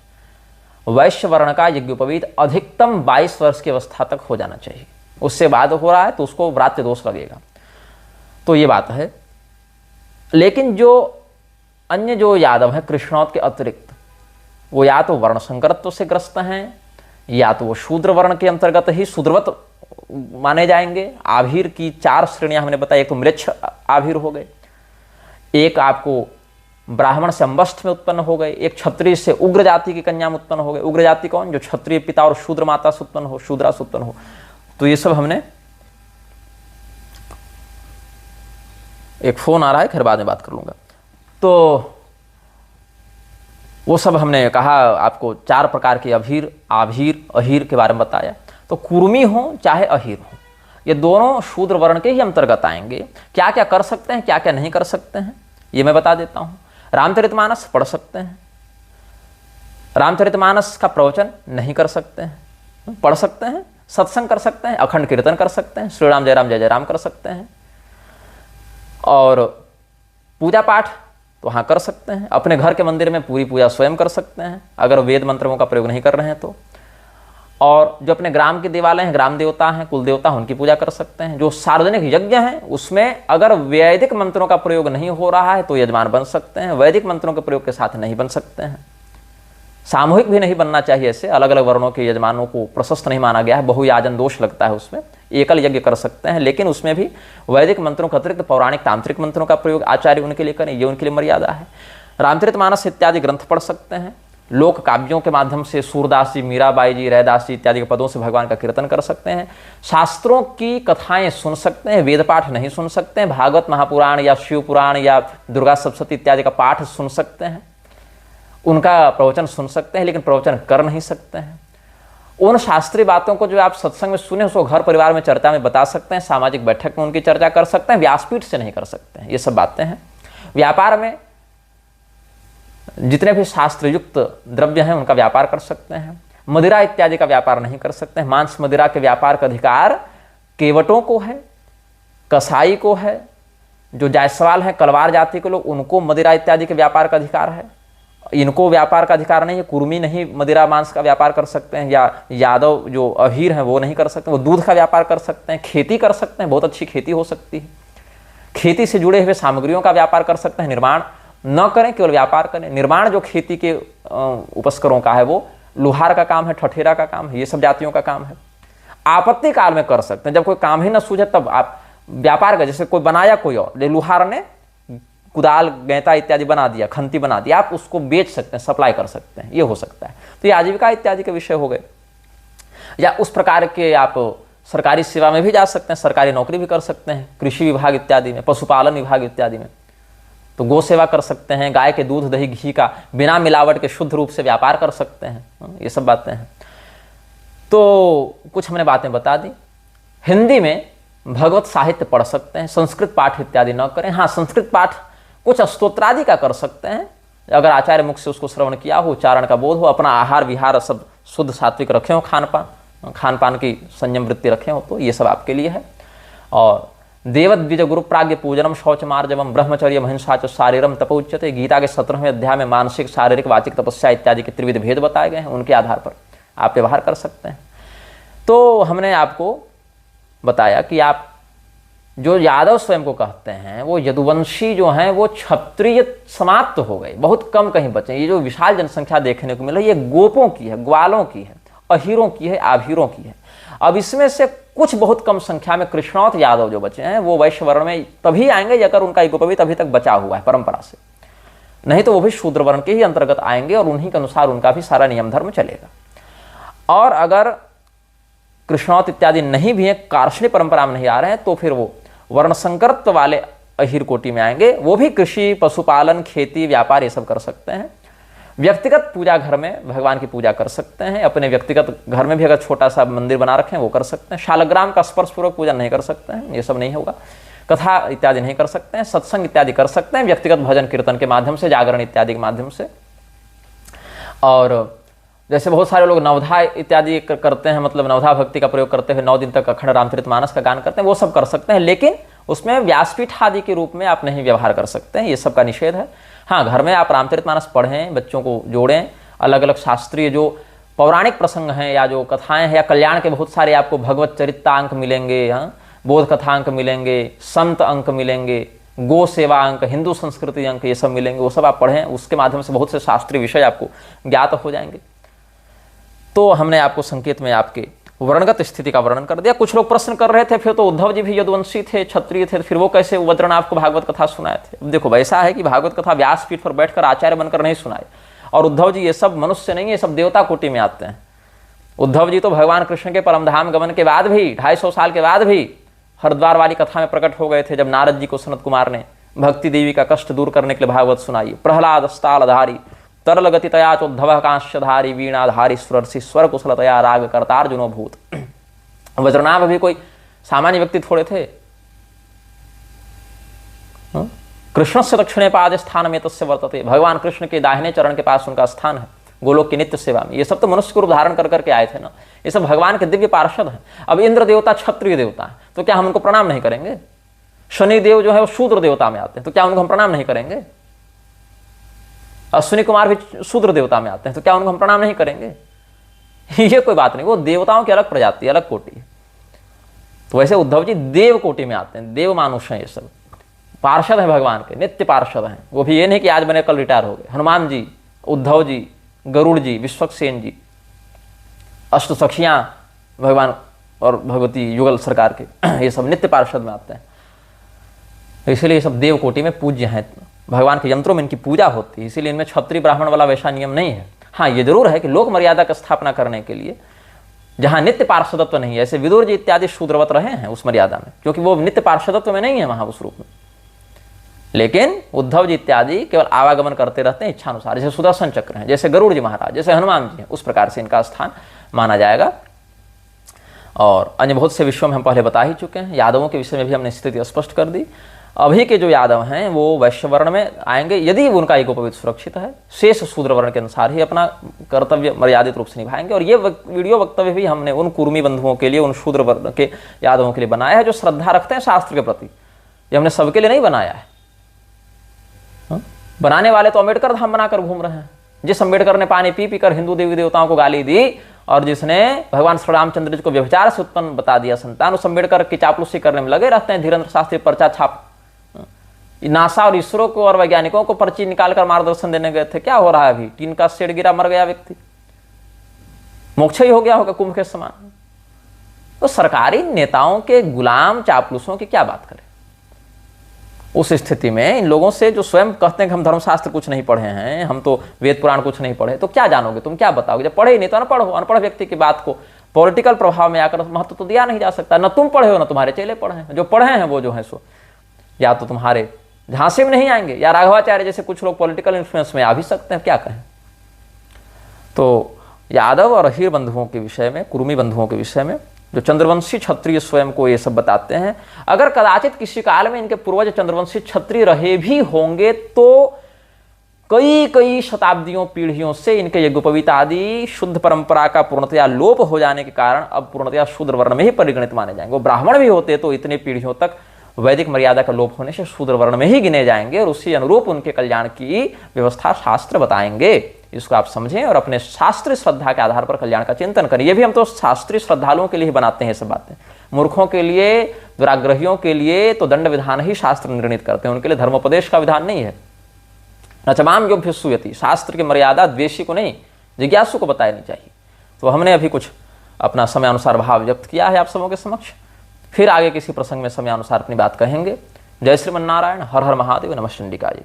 वैश्य वर्ण का यज्ञोपवीत अधिकतम 22 वर्ष की अवस्था तक हो जाना चाहिए, उससे बाद हो रहा है तो उसको व्रात्य दोष लगेगा। तो ये बात है। लेकिन जो अन्य जो यादव हैं कृष्णौत के अतिरिक्त, वो या तो वर्ण संकरत्व से ग्रस्त हैं, या तो वो शूद्र वर्ण के अंतर्गत ही शूद्रवत माने जाएंगे। आभीर की 4 श्रेणियां हमने बताई, एक तो मृच्छ आभीर हो गए, एक आपको ब्राह्मण से अंबस्थ में उत्पन्न हो गए, एक क्षत्रिय से उग्र जाति की कन्या में उत्पन्न हो गए। उग्र जाति कौन? जो क्षत्रिय पिता और शूद्र माता से उत्पन्न हो, शूद्रा से उत्पन्न हो। तो ये सब हमने, एक फोन आ रहा है, खैर बाद में बात कर लूंगा। तो वो सब हमने कहा आपको 4 प्रकार के अभीर, आभीर, अहीर के बारे में बताया। तो कुर्मी हो चाहे अहीर हो, ये दोनों शूद्र वर्ण के ही अंतर्गत आएंगे। क्या क्या कर सकते हैं, क्या क्या नहीं कर सकते हैं, ये मैं बता देता हूँ। रामचरितमानस पढ़ सकते हैं, रामचरितमानस का प्रवचन नहीं कर सकते हैं, पढ़ सकते हैं। सत्संग कर सकते हैं, अखंड कीर्तन कर सकते हैं, श्री राम जय राम कर सकते हैं। और पूजा पाठ तो वहाँ कर सकते हैं। अपने घर के मंदिर में पूरी पूजा स्वयं कर सकते हैं, अगर वेद मंत्रों का प्रयोग नहीं कर रहे हैं तो। और जो अपने ग्राम के देवालय हैं, ग्राम देवता हैं, कुल देवता हैं, उनकी पूजा कर सकते हैं। जो सार्वजनिक यज्ञ हैं उसमें अगर वैदिक मंत्रों का प्रयोग नहीं हो रहा है तो यजमान बन सकते हैं, वैदिक मंत्रों के प्रयोग के साथ नहीं बन सकते हैं। सामूहिक भी नहीं बनना चाहिए, ऐसे अलग अलग वर्णों के यजमानों को प्रशस्त नहीं माना गया है, बहुयाजन दोष लगता है उसमें। एकल यज्ञ कर सकते हैं, लेकिन उसमें भी वैदिक मंत्रों के अतिरिक्त पौराणिक तांत्रिक मंत्रों का प्रयोग आचार्य उनके लिए करें, ये उनके लिए मर्यादा है। रामचरितमानस इत्यादि ग्रंथ पढ़ सकते हैं, लोक काव्यों के माध्यम से सूरदास जी, मीराबाई जी, रैदास जी इत्यादि के पदों से भगवान का कीर्तन कर सकते हैं। शास्त्रों की कथाएं सुन सकते हैं, वेद पाठ नहीं सुन सकते हैं। भागवत महापुराण या शिव पुराण या दुर्गा सप्तशती इत्यादि का पाठ सुन सकते हैं, उनका प्रवचन सुन सकते हैं, लेकिन प्रवचन कर नहीं सकते हैं। उन शास्त्रीय बातों को जो आप सत्संग में सुने उसको घर परिवार में चर्चा में बता सकते हैं, सामाजिक बैठक में उनकी चर्चा कर सकते हैं, व्यासपीठ से नहीं कर सकते हैं। ये सब बातें हैं। व्यापार में जितने भी शास्त्र युक्त द्रव्य हैं उनका व्यापार कर सकते हैं। मदिरा इत्यादि का व्यापार नहीं कर सकते हैं। मांस मदिरा के व्यापार का अधिकार केवटों को है, कसाई को है। जो जायसवाल है, कलवार जाति के लोग, उनको मदिरा इत्यादि के व्यापार का अधिकार है। इनको व्यापार का अधिकार नहीं है। कुर्मी नहीं मदिरा मांस का व्यापार कर सकते हैं, या यादव जो अहीर हैं वो नहीं कर सकते। वो दूध का व्यापार कर सकते हैं, खेती कर सकते हैं, बहुत अच्छी खेती हो सकती है। खेती से जुड़े हुए सामग्रियों का व्यापार कर सकते हैं। निर्माण न करें, केवल व्यापार करें। निर्माण जो खेती के उपस्करों का है वो लुहार का काम है, ठठेरा का काम है, ये सब जातियों का काम है। आपत्ति काल में कर सकते हैं, जब कोई काम ही न सूझे तब आप व्यापार का, जैसे कोई बनाया कोई और, लुहार ने कुदाल गैंता इत्यादि बना दिया, खंती बना दिया, आप उसको बेच सकते हैं, सप्लाई कर सकते हैं, ये हो सकता है। तो ये आजीविका इत्यादि के विषय हो गए। या उस प्रकार के आप सरकारी सेवा में भी जा सकते हैं, सरकारी नौकरी भी कर सकते हैं, कृषि विभाग इत्यादि में, पशुपालन विभाग इत्यादि में। तो गौ सेवा कर सकते हैं, गाय के दूध दही घी का बिना मिलावट के शुद्ध रूप से व्यापार कर सकते हैं। ये सब बातें हैं। तो कुछ हमने बातें बता दी। हिंदी में भगवत साहित्य पढ़ सकते हैं, संस्कृत पाठ इत्यादि न करें। हाँ, संस्कृत पाठ कुछ स्तोत्रादि का कर सकते हैं, अगर आचार्य मुख से उसको श्रवण किया हो, उच्चारण का बोध हो, अपना आहार विहार सब शुद्ध सात्विक रखे हो, खान पान की संयम वृत्ति रखे हो, तो ये सब आपके लिए है। और देव द्विज गुरु प्राग्ञ पूजनम शौच मार्जवम ब्रह्मचर्य महिंसा च शारीरम तपोच्यते। गीता के 17वें अध्याय में मानसिक शारीरिक वाचिक तपस्या इत्यादि के त्रिविध भेद बताए गए हैं, उनके आधार पर आप व्यवहार कर सकते हैं। तो हमने आपको बताया कि आप जो यादव स्वयं को कहते हैं वो यदुवंशी जो हैं वो क्षत्रिय समाप्त हो गए, बहुत कम कहीं बचे। ये जो विशाल जनसंख्या देखने को मिल रही है, ये गोपों की है, ग्वालों की है, अहीरों की है, आभीरों की है। अब इसमें से कुछ बहुत कम संख्या में कृष्णौत यादव जो बचे हैं वो वैश्य वर्ण में तभी आएंगे अगर उनका युगोपवीत अभी तक बचा हुआ है परंपरा से, नहीं तो वो भी शूद्र वर्ण के ही अंतर्गत आएंगे और उन्हीं के अनुसार उनका भी सारा नियम धर्म चलेगा। और अगर कृष्णौत इत्यादि नहीं भी है, कार्षणी परंपरा में नहीं आ रहे हैं, तो फिर वो वर्ण संकरत्व वाले अहीर कोटि में आएंगे। वो भी कृषि पशुपालन खेती व्यापार ये सब कर सकते हैं। व्यक्तिगत पूजा घर में भगवान की पूजा कर सकते हैं। अपने व्यक्तिगत घर में भी अगर छोटा सा मंदिर बना रखें वो कर सकते हैं। शालग्राम का स्पर्शपूर्वक पूजा नहीं कर सकते हैं, ये सब नहीं होगा। कथा इत्यादि नहीं कर सकते हैं। सत्संग इत्यादि कर सकते हैं व्यक्तिगत भजन कीर्तन के माध्यम से, जागरण इत्यादि के माध्यम से। और जैसे बहुत सारे लोग नवधा इत्यादि करते हैं, मतलब नवधा भक्ति का प्रयोग करते हुए 9 दिन तक अखंड रामचरितमानस का गान करते हैं, वो सब कर सकते हैं। लेकिन उसमें व्यासपीठ आदि के रूप में आप नहीं व्यवहार कर सकते हैं, ये सब का निषेध है। हाँ, घर में आप रामचरितमानस पढ़ें, बच्चों को जोड़ें, अलग अलग शास्त्रीय जो पौराणिक प्रसंग हैं या जो कथाएं हैं या कल्याण के बहुत सारे आपको भगवत चरित्रांक मिलेंगे, हाँ, बोध कथांक मिलेंगे, संत अंक मिलेंगे, गो सेवा अंक, हिंदू संस्कृति अंक, ये सब मिलेंगे, वो सब आप पढ़ें। उसके माध्यम से बहुत से शास्त्रीय विषय आपको ज्ञात हो जाएंगे। तो हमने आपको संकेत में आपके वर्णगत स्थिति का वर्णन कर दिया। कुछ लोग प्रश्न कर रहे थे, फिर तो उद्धव जी भी यदुवंशी थे, क्षत्रिय थे, फिर वो कैसे वज्रण आपको भागवत कथा सुनाए थे। अब देखो, वैसा है कि भागवत कथा व्यासपीठ पर बैठकर आचार्य बनकर नहीं सुनाए। और उद्धव जी ये सब मनुष्य नहीं है, ये सब देवता कोटि में आते हैं। उद्धव जी तो भगवान कृष्ण के परमधाम गमन के बाद भी 250 साल के बाद भी हरिद्वार वाली कथा में प्रकट हो गए थे, जब नारद जी को सनत कुमार ने भक्ति देवी का कष्ट दूर करने के लिए भागवत सुनाई। प्रहलाद अस्तालधारी तरल गतितया चोद्धव कांस्यधारी वीणाधारी स्वरसी स्वर कुशलतया राग कर्तार्जुनो भूत। वज्रनाभ भी कोई सामान्य व्यक्ति थोड़े थे। कृष्ण से दक्षिणे पाद स्थान में तस्य वर्तते, भगवान कृष्ण के दाहिने चरण के पास उनका स्थान है गोलोक की नित्य सेवा में। ये सब तो मनुष्य को रूप धारण कर करके आए थे ना, ये सब भगवान के दिव्य पार्षद हैं। अब इंद्र देवता क्षत्रिय देवता है, तो क्या हम उनको प्रणाम नहीं करेंगे? शनि देव जो है वो शूद्र देवता में आते हैं, तो क्या उनको हम प्रणाम नहीं करेंगे? अश्विनी कुमार भी शूद्र देवता में आते हैं, तो क्या उनको हम प्रणाम नहीं करेंगे? ये कोई बात नहीं, वो देवताओं की अलग प्रजाति, अलग कोटि है। तो वैसे उद्धव जी देव कोटि में आते हैं, देव मानुष हैं, ये सब पार्षद हैं भगवान के, नित्य पार्षद हैं। वो भी ये नहीं कि आज बने कल रिटायर हो गए। हनुमान जी, उद्धव जी, गरुड़ जी, विश्वक्सेन जी, अष्ट सखियां भगवान और भगवती युगल सरकार के, ये सब नित्य पार्षद में आते हैं। इसलिए ये सब देव कोटि में पूज्य हैं। भगवान के यंत्रों में इनकी पूजा होती है, इसीलिए इनमें क्षत्रिय ब्राह्मण वाला वैसा नियम नहीं है। हाँ, ये जरूर है कि लोक मर्यादा की स्थापना करने के लिए जहां नित्य पार्षदत्व नहीं है, ऐसे विदुर जी इत्यादि शूद्रवत रहे हैं उस मर्यादा में, क्योंकि वो नित्य पार्षदत्व में नहीं है वहां उस रूप में। लेकिन उद्धव जी इत्यादि केवल आवागमन करते रहते हैं इच्छानुसार, जैसे सुदर्शन चक्र है, जैसे गरुड़ जी महाराज, जैसे हनुमान जी हैं, उस प्रकार से इनका स्थान माना जाएगा। और अन्य बहुत से विषयों में हम पहले बता ही चुके हैं। यादवों के विषय में भी हमने स्थिति स्पष्ट कर दी। अभी के जो यादव हैं वो वैश्य वर्ण में आएंगे यदि उनका एगोपवीत सुरक्षित है, शेष शूद्र वर्ण के अनुसार ही अपना कर्तव्य मर्यादित रूप से निभाएंगे। और ये वीडियो वक्तव्य भी हमने उन कुर्मी बंधुओं के लिए, उन शूद्र वर्ण के यादवों के लिए बनाया है जो श्रद्धा रखते हैं शास्त्र के प्रति। ये हमने सबके लिए नहीं बनाया है। बनाने वाले तो अम्बेडकर धाम बनाकर घूम रहे हैं। जिस अम्बेडकर ने पानी पी पी कर हिंदू देवी देवताओं को गाली दी और जिसने भगवान श्री रामचंद्र जी को व्यभिचार से उत्पन्न बता दिया संतान, उस अम्बेडकर की चापलूसी करने में लगे रहते हैं। धीरेन्द्र शास्त्री पर्चा छाप नासा और इसरो को और वैज्ञानिकों को पर्ची निकालकर मार्गदर्शन देने गए थे। क्या हो रहा है अभी? टीन का शेड गिरा, मर गया व्यक्ति, मोक्ष ही हो गया होगा कुंभ के समान। तो सरकारी नेताओं के गुलाम चापलूसों की क्या बात करें? उस स्थिति में इन लोगों से जो स्वयं कहते हैं कि हम धर्मशास्त्र कुछ नहीं पढ़े हैं, हम तो वेद पुराण कुछ नहीं पढ़े, तो क्या जानोगे तुम, क्या बताओगे? जब पढ़े ही नहीं तो अनपढ़ हो। अनपढ़ व्यक्ति की बात को पॉलिटिकल प्रभाव में आकर महत्व तो दिया नहीं जा सकता। न तुम पढ़े हो न तुम्हारे चेले पढ़े हैं। जो पढ़े हैं वो जो है सो या तो तुम्हारे झांसे में नहीं आएंगे या राघवाचार्य जैसे कुछ लोग पॉलिटिकल इन्फ्लुएंस में आ भी सकते हैं, क्या कहें। तो यादव और अहीर बंधुओं के विषय में, कुर्मी बंधुओं के विषय में जो चंद्रवंशी क्षत्रिय स्वयं को ये सब बताते हैं, अगर कदाचित किसी काल में इनके पूर्वज चंद्रवंशी क्षत्रिय रहे भी होंगे तो कई कई शताब्दियों पीढ़ियों से इनके यज्ञोपवीत आदि शुद्ध परंपरा का पूर्णतया लोप हो जाने के कारण अब पूर्णतया शूद्र वर्ण में ही परिगणित माने जाएंगे। वो ब्राह्मण भी होते तो इतने पीढ़ियों तक वैदिक मर्यादा का लोप होने से शूद्र वर्ण में ही गिने जाएंगे और उसी अनुरूप उनके कल्याण की व्यवस्था शास्त्र बताएंगे। इसको आप समझें और अपने शास्त्रीय श्रद्धा के आधार पर कल्याण का चिंतन करें। ये भी हम तो शास्त्रीय श्रद्धालुओं के लिए ही बनाते हैं सब बातें। मूर्खों के लिए, दुराग्रहियों के लिए तो दंड विधान ही शास्त्र निर्णित करते हैं, उनके लिए धर्मोपदेश का विधान नहीं है। नचमाम योभ्य सूयति, शास्त्र की मर्यादा द्वेषी को नहीं जिज्ञासु को बतानी चाहिए। तो हमने अभी कुछ अपना समयानुसार भाव व्यक्त किया है आप सबों के समक्ष। फिर आगे किसी प्रसंग में समयानुसार अपनी बात कहेंगे। जय श्रीमन्नारायण। हर हर महादेव। नमः चंडिकाय।